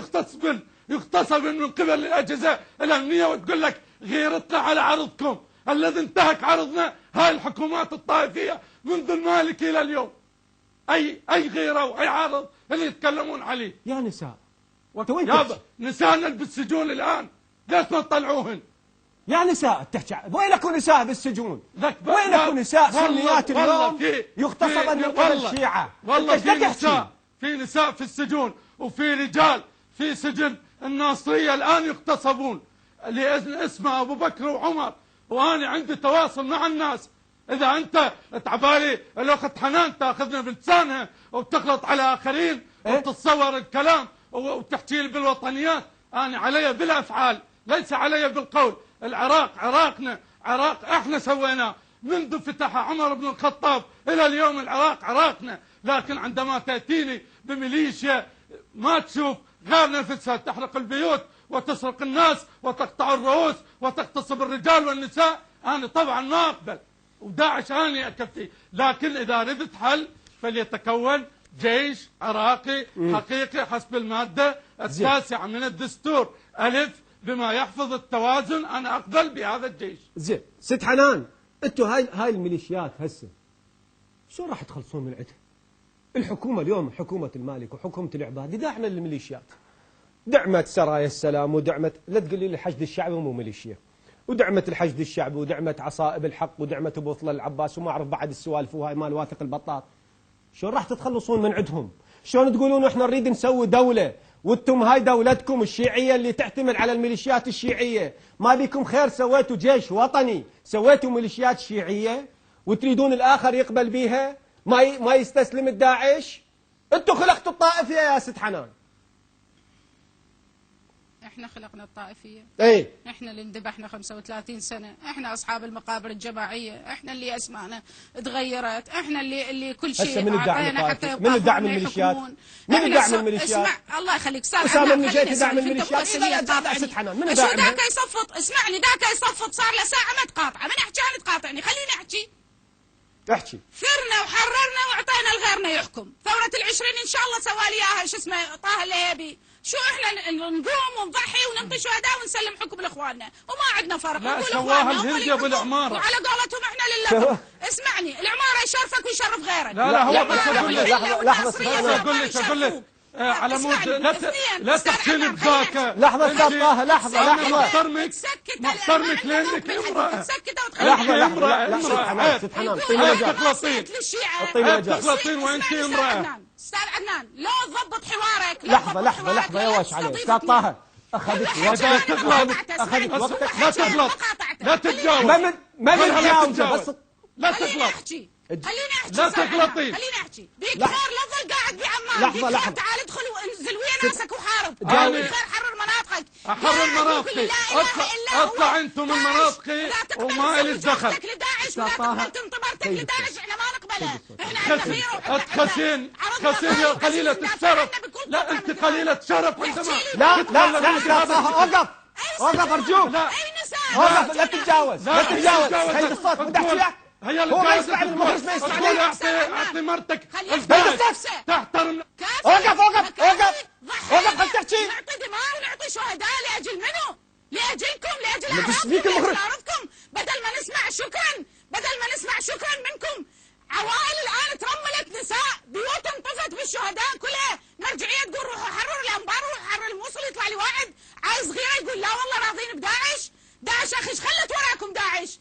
يغتصبن من قبل الأجهزة الأمنية، وتقول لك غيرتنا على عرضكم الذي انتهك عرضنا هاي الحكومات الطائفية منذ المالكي إلى اليوم. أي غيرة وأي عرض اللي يتكلمون عليه يا نساء. يابا نسائنا اللي بالسجون الآن ليش ما تطلعوهن؟ يا نساء تحكي وينكم نساء بالسجون؟ وينكم نساء سنيات اليوم يغتصبن من قبل الشيعة؟ والله في نساء في السجون، وفي رجال في سجن الناصرية الآن يغتصبون لإذن اسمه أبو بكر وعمر. وأنا عندي تواصل مع الناس. إذا أنت تعبالي الأخت حنان تأخذنا بلسانها وتغلط على آخرين وتتصور الكلام وتحكي لي بالوطنيات، أنا علي بالأفعال ليس علي بالقول. العراق عراقنا، عراق احنا سويناه منذ فتح عمر بن الخطاب إلى اليوم. العراق عراقنا، لكن عندما تأتيني بميليشيا ما تشوف غير نفسها تحرق البيوت وتسرق الناس وتقطع الرؤوس وتغتصب الرجال والنساء، أنا طبعا ما أقبل. وداعش أنا أكفي، لكن إذا ردت حل فليتكون جيش عراقي حقيقي حسب المادة 9 من الدستور ألف بما يحفظ التوازن. أنا أقبل بهذا الجيش. زين ست حنان، أنتوا هاي الميليشيات هسه شو راح تخلصون من عندها؟ الحكومة اليوم حكومة المالك وحكومة العباد يدعنا للميليشيات. دعمت سرايا السلام ودعمت، لا تقول لي الحشد الشعبي مو ميليشيا، ودعمت الحشد الشعبي ودعمت عصائب الحق ودعمت ابو فضل العباس وما اعرف بعد السوالف وهاي مال واثق البطاط. شلون راح تتخلصون من عندهم؟ شلون تقولون احنا نريد نسوي دوله وانتم هاي دولتكم الشيعيه اللي تعتمد على الميليشيات الشيعيه، ما بيكم خير سويتوا جيش وطني، سويتوا ميليشيات شيعيه وتريدون الاخر يقبل بيها ما يستسلم الداعش؟ انتم خلقتوا الطائفيه يا ست حنان. احنا خلقنا الطائفيه؟ ايه احنا اللي انذبحنا 35 سنه، احنا اصحاب المقابر الجماعيه، احنا اللي اسمائنا تغيرت، احنا اللي كل شيء اعطينا حتى من الدعم الميليشيات؟ من الدعم الميليشيات؟ اسمع الله يخليك استاذ اسامه النجيتي دعم الميليشيات؟ ست حنان من دعم؟ ذاك يصفط، اسمعني ذاك يصفط صار له ساعه ما تقاطعه، من احكي انا تقاطعني، خليني احكي. احكي. ثرنا وحررنا واعطينا لغيرنا يحكم، ثوره العشرين ان شاء الله سوى لي اياها شو اسمه طه الليبي، شو احنا نقوم ونضحي وننطي شهداء ونسلم حكم لاخواننا وما عندنا فرق. لا سواها الهنديه بالعماره، وعلى قولتهم احنا لله. اسمعني العماره يشرفك ويشرف غيرك. لا هو بس اقول لك لحظه اقول لك على مود لا تحكيني بذاك. لحظه استاذ طه لحظه محترمك لانك امراه. لحظه ست حنان تخلطين وانت امراه. استاذ عدنان لو تضبط حوارك. لحظه يا واش عليه استاذ طه. اخذت وقتك لا تغلط لا تتجاوز ما بنتجاوز بس لا تغلط. خليني احكي لا تغلطين. خليني احكي بيك خير لا تظل قاعد بعمان. لحظه تعال ادخل وانزل ويا ناسك وحارب. خير حرر مناطقك. احرر مناطقي. اطلع انتم من مناطقي وما لي دخل. تنطبرتك لداعش احنا ما نقبله. احنا خسين يا قليلة الشرف. لا انت قليلة شرف عندما لا وقف ارجوك. وقف لا تتجاوز خلي الصوت بدك هي هو ما يسمع المخرج ما يسمعني. اعطي مرتك تحترم. وقف خل تحكي. نعطي دماء ونعطي شهداء لاجل منو؟ لاجلكم لاجل اعراضكم. بدل ما نسمع شكرا منكم. عوائل الان ترملت، نساء بيوتهم طفت بالشهداء كلها. مرجعيه تقول روحوا حرروا الانبار وروحوا حرروا الموصل. يطلع لي واحد عايز صغيره يقول لا والله راضين بداعش. داعش اخي ايش خلت وراكم داعش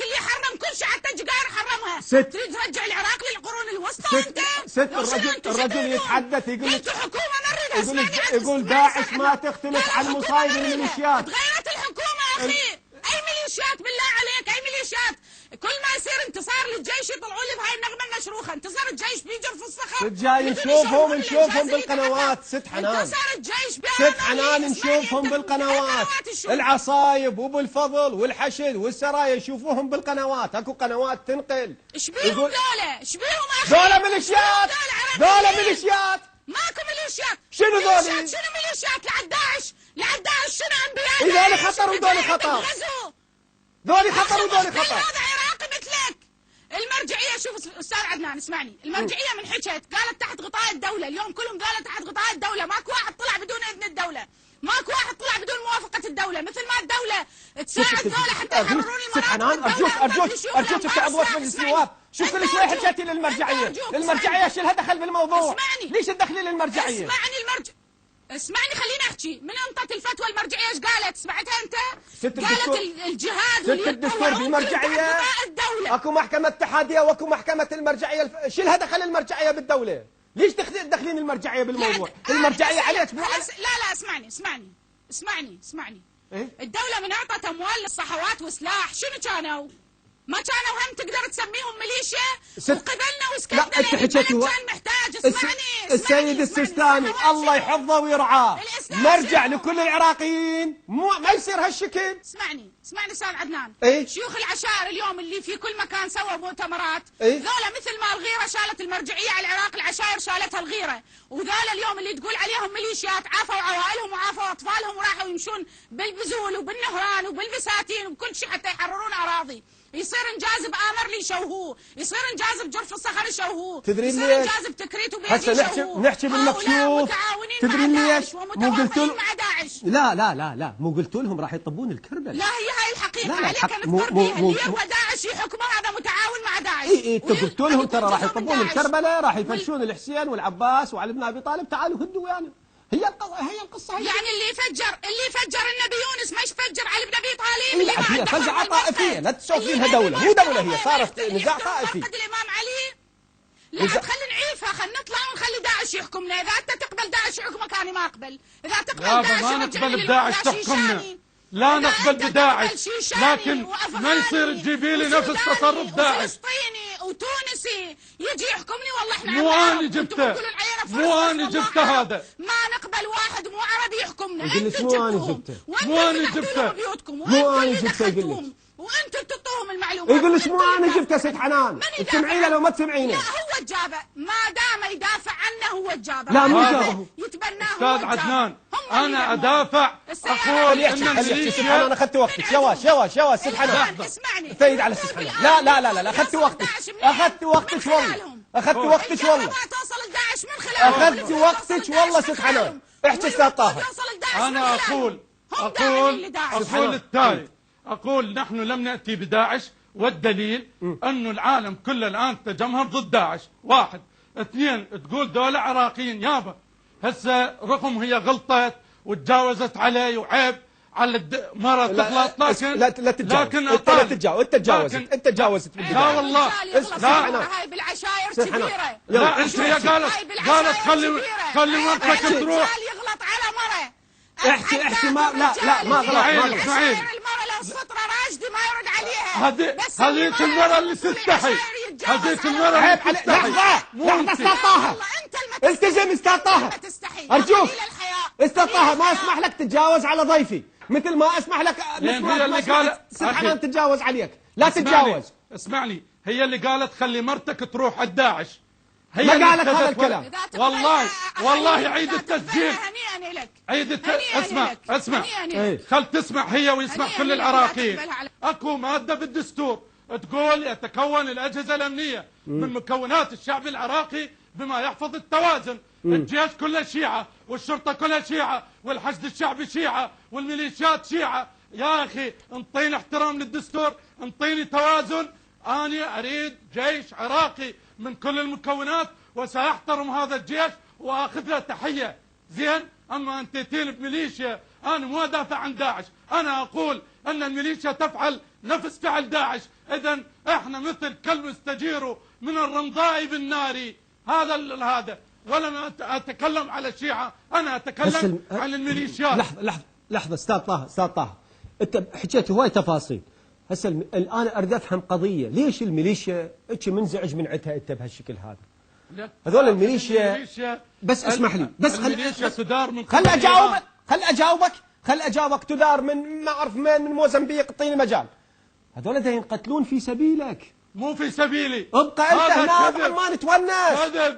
اللي حرم كل شيء حتى الجزائر حرمها. تريد ترجع العراق للقرون الوسطى انت؟ الرجل يتحدث يقول انتوا حكومه ما نريد يقول داعش ما تختلف عن مصايب الميليشيات. تغيرت الحكومه اخي. اي ميليشيات بالله عليك؟ اي ميليشيات؟ كل ما يصير انتصار للجيش يطلعوا لي بهاي النغمه المشروخه. انتصار الجيش بيجر في الصخر. جاي نشوفهم بالقنوات ست حنان. انتصار الجيش ست حنان نشوفهم بالقنوات. العصايب وابو الفضل والحشد والسرايا يشوفوهم بالقنوات. اكو قنوات تنقل. ايش بيهم دولة؟ ايش بيهم اخي؟ دولة ميليشيات. ماكو ميليشيات. شنو ذولي؟ شنو ميليشيات؟ لعد داعش شنو انبياء؟ ذولي خطر ودولي خطر. ذولي خطر. هذا عراقي مثلك. المرجعيه شوف استاذ عدنان اسمعني، المرجعيه من حكت قالت تحت غطاء الدوله، اليوم كلهم قالوا تحت غطاء الدوله، ماكو واحد طلع بدون اذن الدوله، ماكو واحد طلع بدون موافقه الدوله، مثل ما الدوله تساعد ذولا حتى يحررون المناطق. حنان ارجوك انت عضوة مجلس النواب، شوف كل شوي حكيتي للمرجعيه شو لها دخل بالموضوع؟ ليش تدخلي للمرجعيه؟ اسمعني خليني احكي. من انطت الفتوى المرجعيه ايش قالت؟ سمعتها انت؟ قالت الجهاد الدستور بالمرجعيه. اكو محكمه اتحاديه واكو محكمه المرجعيه. شو لها دخل المرجعيه بالدوله؟ ليش تدخلين المرجعيه بالموضوع؟ المرجعيه عليك مو لا اسمعني. إيه؟ الدوله من اعطت اموال للصحوات وسلاح شنو كانوا؟ ما كانوا هم تقدر تسميهم ميليشيا وقبلنا وسكتنا لان البلد كان محتاج. اسمعني السيد السيستاني الله يحفظه ويرعاه مرجع لكل العراقيين. ما يصير هالشكل. اسمعني استاذ عدنان. ايه؟ شيوخ العشائر اليوم اللي في كل مكان سووا مؤتمرات. ايه؟ ذولا مثل ما الغيره شالت المرجعيه على العراق، العشائر شالتها الغيره. وذولا اليوم اللي تقول عليهم ميليشيات عافوا عوائلهم وعافوا اطفالهم وراحوا يمشون بالبزول وبالنهران وبالبساتين وبكل شيء حتى يحررون اراضي. يصير انجاز بآمر يشوهوه، يصير انجاز بجرف الصخر يشوهوه، تدرين يصير ليش؟ انجاز بتكريت وبيدي يشوهوه. نحكي بالمكشوف. تدرين ليش؟ مو قلتوا لهم مع داعش. لا مو قلتوا لهم راح يطبون الكربل. لا هي هاي الحقيقه. عليك نفكر بيها. اللي يبغى داعش يحكمه هذا متعاون مع داعش. اي قلتوا لهم ترى راح يطبون الكربله، راح يفلشون الحسين والعباس وعلي بن ابي طالب. تعالوا هدوا ويانا. هي القصة هي. يعني اللي فجر النبي يونس ما يفجر علي بن ابي طالب. هي فجعة طائفية، لا تشوفينها دولة، مو دولة، هي صارت نزاع طائفي. الامام علي لا تخلي نعيفها، خلينا نطلع ونخلي داعش يحكمنا. اذا انت تقبل داعش يحكمك انا ما اقبل. اذا تقبل داعش ما نقبل بداعش تحكمنا، لا نقبل بداعش، لكن ما يصير تجيبي لي نفس تصرف داعش. فلسطيني وتونسي يجي يحكمني، والله احنا مو انا جبته، مو انا جبته هذا. ما نقبل واحد مو عربي يحكمنا. انتوا مو انا جبته، مو انا جبته، مو انا جبته. يقول وانتم تعطوهم المعلومات. يقول لك مو انا جبته. ست حنان تسمعينه لو ما تسمعينه. لا هو الجابه، ما دام يدافع عنه هو الجابه. لا مو جابه، يتبناه استاذ عدنان. انا ادافع، اقول ان الميليشيا. انا اخذت وقتك. يواش ست حنان اسمعني. فايد على ست حنان. لا اخذت وقتك، اخذت وقتك والله، اخذت وقتك والله، توصل الداعش من خلالهم. اخذت وقتك والله ست حنان. احكي استاذ طاهر. انا اقول التالي، أقول نحن لم نأتي بداعش، والدليل أن العالم كله الآن تجمهر ضد داعش. واحد. اثنين، تقول دولة عراقيين. يابا هسه رغم هي غلطت وتجاوزت علي وعيب على مرة تغلط، لكن لا تتجاوز. انت تجاوزت. لا والله هاي بالعشائر كبيرة. لا انت هي قالت خلي مرتك تروح. يغلط على مرة. احكي ما غلط. اسمعين، المرة لو سطرة راشدة ما يرد عليها. هذيك المرة اللي تستحي، هذيك المرة عيب عليك. لحظة استاذ طاهر، التزم استاذ طاهر ارجوك. استاذ طاهر ما اسمح لك تتجاوز على ضيفي، مثل ما اسمح لك ست حنان تتجاوز عليك. لا تتجاوز. اسمعني، هي اللي قالت خلي مرتك تروح على داعش. هي ما قالت هذا الكلام. والله عيد التسجيل. اسمع خل تسمع هي ويسمع كل العراقيين. اكو مادة بالدستور تقول يتكون الأجهزة الأمنية من مكونات الشعب العراقي بما يحفظ التوازن. الجيش كله شيعة، والشرطة كلها شيعة، والحشد الشعبي شيعة، والميليشيات شيعة. يا أخي انطيني احترام للدستور، انطيني توازن. أنا أريد جيش عراقي من كل المكونات، وسأحترم هذا الجيش وأخذ له تحية. زين. أما أنت تيل بميليشيا، أنا مو أدافع عن داعش، أنا أقول أن الميليشيا تفعل نفس فعل داعش. إذا إحنا مثل كلب استجيروا من الرمضاء بالنار. هذا ولم أتكلم على الشيعة، أنا أتكلم عن الميليشيات. لحظة استاذ طه، أنت حكيت هواي تفاصيل. هسه الآن أريد أفهم قضية، ليش الميليشيا هيك منزعج من عندها أنت بهالشكل هذا؟ هذول الميليشيا بس اسمح لي، بس الميليشيا تدار من خل أجاوبك. تدار من ما أعرف من موزمبيق. اعطيني مجال. هذول دا ينقتلون في سبيلك. مو في سبيلي. ابقى انت هنا ما نتونس.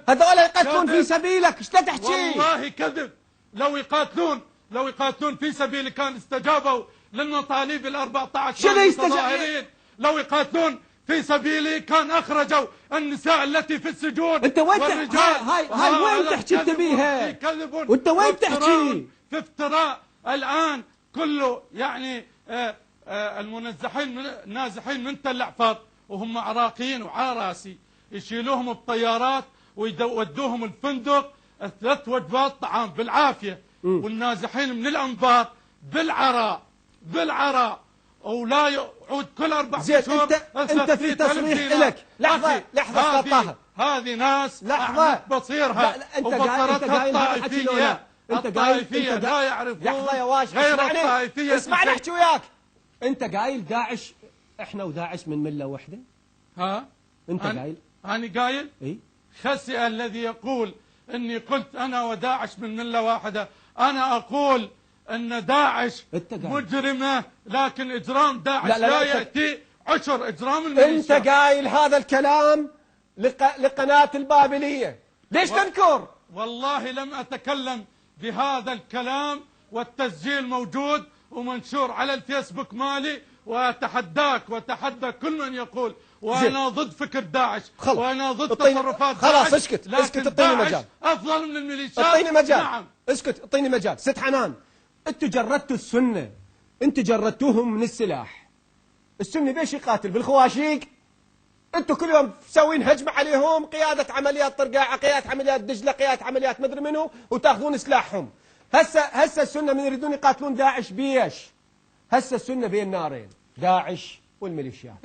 هذول يقتلون في سبيلك. ايش تحكي؟ والله كذب. لو يقاتلون في سبيلي كان استجابوا للمطالب ال14. شنو يستجاب؟ لو يقاتلون في سبيلي كان اخرجوا النساء التي في السجون. انت وين هاي وين تحكي انت بيها؟ وانت وين تحكي؟ في افتراء الان كله. يعني النازحين من تل عفاط وهم عراقيين وعلى راسي، يشيلوهم بطيارات ويودوهم الفندق 3 وجبات طعام بالعافيه. والنازحين من الانبار بالعراء ولا يعود كل 4 شهور. انت في تصريح لك. لحظه استاذ طاهر، هذه ناس لحظه بصيرها وبصرتها الطائفيه لا يعرفون. لحظه يا واش، اسمعني احكي وياك. انت قايل داعش احنا وداعش من مله واحده؟ انت قايل؟ انا قايل؟ اي. خسئ الذي يقول اني قلت انا وداعش من مله واحده. انا اقول ان داعش مجرمه، لكن اجرام داعش لا ياتي عشر اجرام الميليشيا. انت قايل هذا الكلام لقناه البابليه، ليش تنكر؟ والله لم اتكلم بهذا الكلام، والتسجيل موجود ومنشور على الفيسبوك مالي، واتحداك واتحدى كل من يقول وانا ضد فكر داعش وانا ضد تصرفات داعش. خلاص اسكت اعطيني مجال. افضل من الميليشيات. اعطيني مجال. نعم اسكت اعطيني مجال. ست حنان، انتوا جردتوا السنه، انتوا جردتوهم من السلاح. السني بيش يقاتل؟ بالخواشيق. انتوا كل يوم تسوين هجمه عليهم، قياده عمليات طرقاعه، قياده عمليات دجله، قياده عمليات مدري منو، وتاخذون سلاحهم. هسه السنة من يريدون يقاتلون داعش بيش. هسه السنة بين نارين، داعش والميليشيات.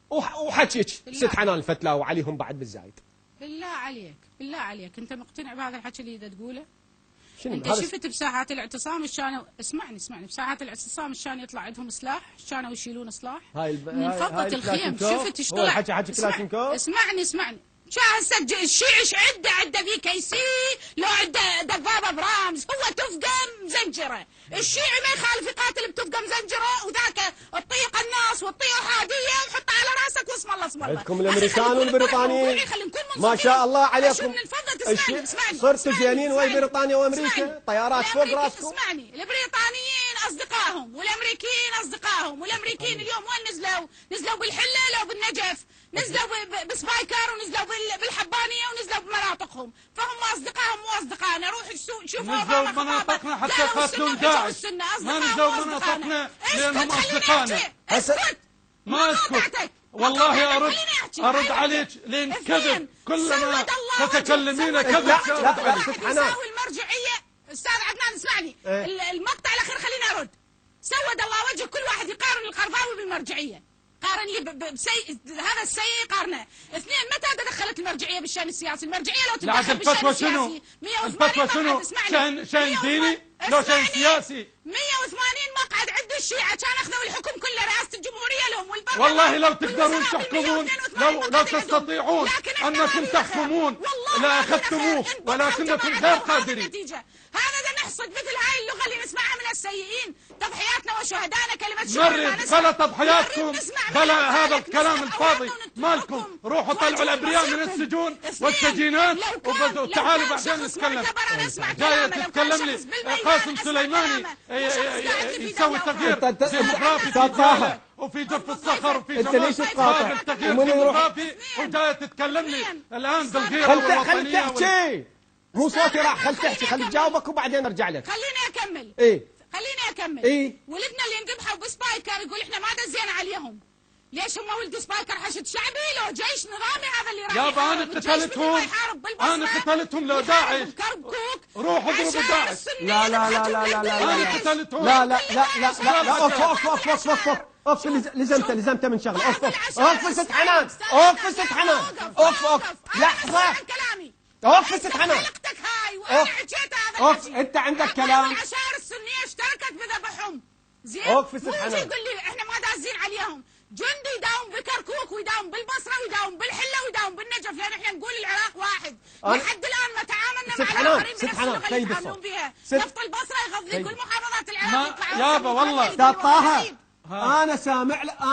وحكيك ست حنان الفتلاوي عليهم بعد بالزايد. بالله عليك انت مقتنع بهذا الحكي اللي تقوله؟ شنو انت شفت بساحات الاعتصام الشان اسمعني بساحات الاعتصام الشان يطلع عندهم سلاح، كانوا يشيلون سلاح من فضة الخيم. شفت ايش طلع؟ حكي كلاشينكوف. اسمعني هسه الشيعي عنده في كي سي، لو عنده دبابه برامز، هو تفقه مزنجره. الشيعي ما يخالف يقاتل بتفقه مزنجره، وذاك تطيق قناص وتطيق حاديه وحطها على راسك واسم الله اسم الله. عندكم الامريكان والبريطانيين ما شاء الله عليكم. اسمعني صرتوا زينين ويا بريطانيا وامريكا، طيارات فوق راسكم. اسمعني، البريطانيين اصدقائهم والامريكيين اصدقائهم، والامريكيين اليوم وين نزلوا بالحله لو بالنجف، نزلوا بسبايكر ونزلوا بالحبانيه ونزلوا بمناطقهم، فهم اصدقائهم مو اصدقائنا. روحوا شوفوا نزلوا بمناطقنا حتى يقاتلون داعش، ما نزلوا بمناطقنا لانهم اصدقائنا. ما اسكت والله ارد عليك لين كذب، كلما تتكلمين كذب. لا يساوي المرجعيه. استاذ عدنان اسمعني، المقطع الاخير خليني ارد. سود الله وجه كل واحد يقارن القرضاوي بالمرجعيه. قارن لي هذا السيء قارنه. اثنين، متى دخلت المرجعيه بالشان السياسي؟ المرجعيه لو تدخل بالشان السياسي 180 شان ديني لو شان سياسي 180 مقعد عند الشيعة كان اخذوا الحكم كله، رئاسة الجمهورية لهم والبرلمان. والله لو تقدرون تحكمون، لو تستطيعون انكم تحكمون لاخذتموه، ولكنكم غير قادرين. هذا نحصد مثل هاي اللغة اللي نسمعها من السيئين. تضحياتنا وشهدائنا كلمة شهداء بلا تضحياتكم، بلا هذا الكلام الفاضي مالكم. روحوا طلعوا الابرياء من السجون والسجينات وتعالوا بعدين نتكلم. جاي تتكلم لي قاسم سليماني يسوي تغيير ديموغرافي في جاله وفي جف الصخر وفي جمال تغيير ديموغرافي، وجاي تتكلم لي الان بالغيره والوطنيه. خل تحكي، مو صوتي راح. خل تحكي، خل تجاوبك وبعدين ارجع لك. خليني اكمل. ايه ولدنا اللي انذبحوا بسبايكر يقول احنا ما دزينا عليهم. ليش هم ولدوا سبايكر حشد شعبي لو جيش نظامي هذا اللي راح يابا انا قتلتهم لو داعش. روحوا اضربوا داعش. لا انا قتلتهم. لا اوف لزمته من شغله. اوف ست حنان، اوف لحظه. اوف ست حنان، حلقتك هاي وانا حكيت هذا اوف انت عندك كلام. العشائر السنيه اشتركت بذبحهم. زين اوف ست حنان، يقول لي احنا ما دازين عليهم. جندي يداوم بكركوك ويداوم بالبصره ويداوم بالحله ويداوم بالنجف، لان احنا نقول العراق واحد. لحد الان ما تعاملنا مع الاخرين بنفس اللغه اللي يتعاملون بها. نفط البصره يغذي كل محافظات العراق. يابا والله استاذ طه،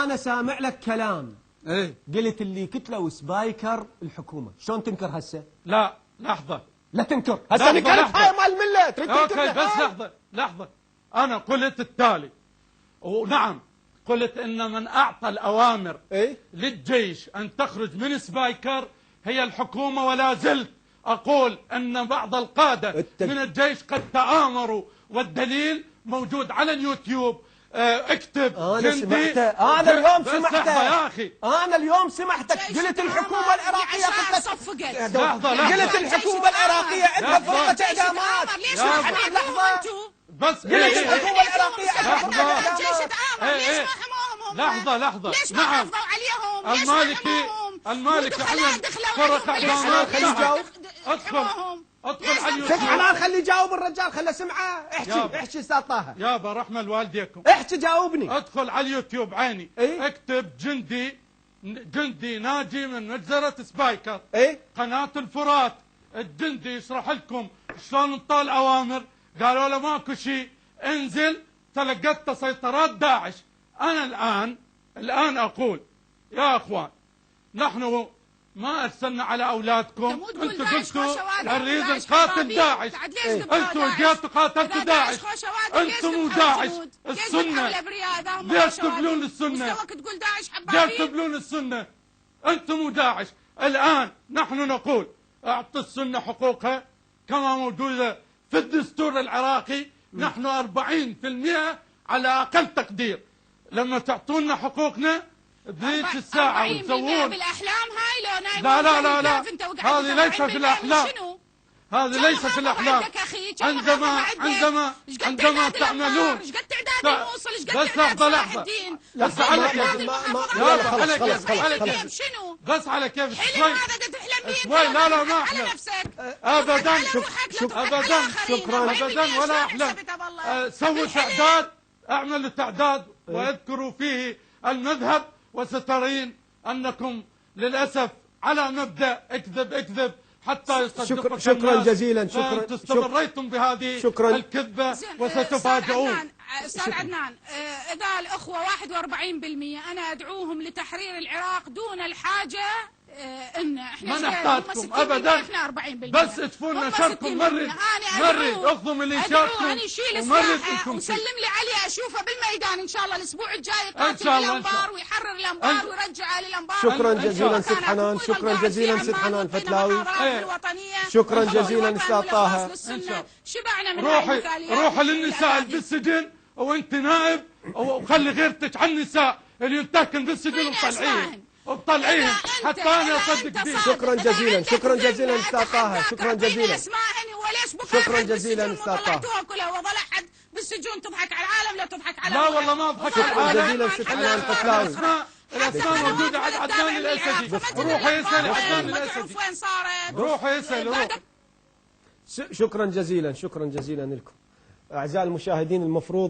انا سامع لك كلام. ايه قلت اللي كتلوا سبايكر الحكومه، شلون تنكر هسه؟ لا لحظه، لا تنكر هسه. نكرت هاي مال المله تريد تنكر. اوكي بس لحظه انا قلت التالي، ونعم قلت ان من اعطى الاوامر للجيش ان تخرج من سبايكر هي الحكومه، ولا زلت اقول ان بعض القاده من الجيش قد تآمروا، والدليل موجود على اليوتيوب. اكتب انا سمعته، انا اليوم سمعته يا اخي. انا اليوم سمعتك قلت الحكومه العراقيه قلت الحكومه العراقيه عندها فرقه اعدامات. ليش لحظه بس قلت الحكومه العراقيه عندها فرقه اعدامات. ليش ما حموهم؟ لحظه ليش ما حافظوا عليهم؟ المالكي عمل فرقه اعدامات. خليه يجاوب. ادخل على اليوتيوب. ست حنان خليه يجاوب الرجال، خله سمعه. احكي استاذ طه. يابا رحمه لوالديكم. احكي جاوبني. ادخل على اليوتيوب عيني. اكتب جندي ناجي من مجزرة سبايكر. قناة الفرات. الجندي يشرح لكم شلون انطى اوامر، قالوا له ماكو شيء، انزل تلقت سيطرات داعش. انا الان اقول يا اخوان، نحن ما ارسلنا على اولادكم. انتم قلتوا نريد نقاتل داعش، انتم جيتوا قاتلتوا داعش، انتم مو داعش. السنه ليش تبلون السنه؟ ليش تبلون السنه؟ انتم مو داعش. الان نحن نقول اعطوا السنه حقوقها كما موجوده في الدستور العراقي. نحن 40% على اقل تقدير. لما تعطونا حقوقنا بذيك الساعة وتسوون بالاحلام هاي لو نايم. لا هذه ليس في الاحلام. هذه ليست الأحلام. عندما تعملون بس لحظة بس على كيف بس على كيف شوي. لا ما أحلم أبدا. أبدا ولا أحلم. سووا تعداد، اعملوا تعداد واذكروا فيه المذهب، وسترين أنكم للأسف على مبدأ اكذب حتى يصدقك. شكرا جزيلا. شكرا. استمريتم بهذه الكذبة وستفاجئون. أستاذ عدنان، إذا الأخوة 41%، أنا أدعوهم لتحرير العراق دون الحاجة إن إحنا ما نحتاجكم أبدا، إحنا 40%. بس تفونا شركم مرد اخذوا ميليشياتكم ومرد انكم وسلم لي علي أشوفه بالميدان إن شاء الله الأسبوع الجاي يقاتل الأنبار ويحرر الأنبار ويرجع للأنبار. شكرا جزيلا ست حنان. شكرا جزيلا ست حنان فتلاوي. شكرا جزيلا أستاذ طه. شبعنا من روحي للنساء اللي بالسجن وانت نائب، وخلي غيرتك على النساء اللي ينتهكن بالسجن وطلعيهم حتى انا اصدق فيه. شكرا جزيلا. شكرا جزيلا استاذ طه. شكرا جزيلا. شكرا جزيلا استاذ طه. وظل احد بالسجون تضحك على العالم، لا تضحك على لا والله ما اضحك على العالم. شكرا جزيلا ست حنان فتلاوي. الاسماء موجوده عند عدنان الاسدي. روحي اسال عدنان الاسدي. وين صارت؟ روحي اسال. شكرا جزيلا. شكرا جزيلا لكم اعزائي المشاهدين. المفروض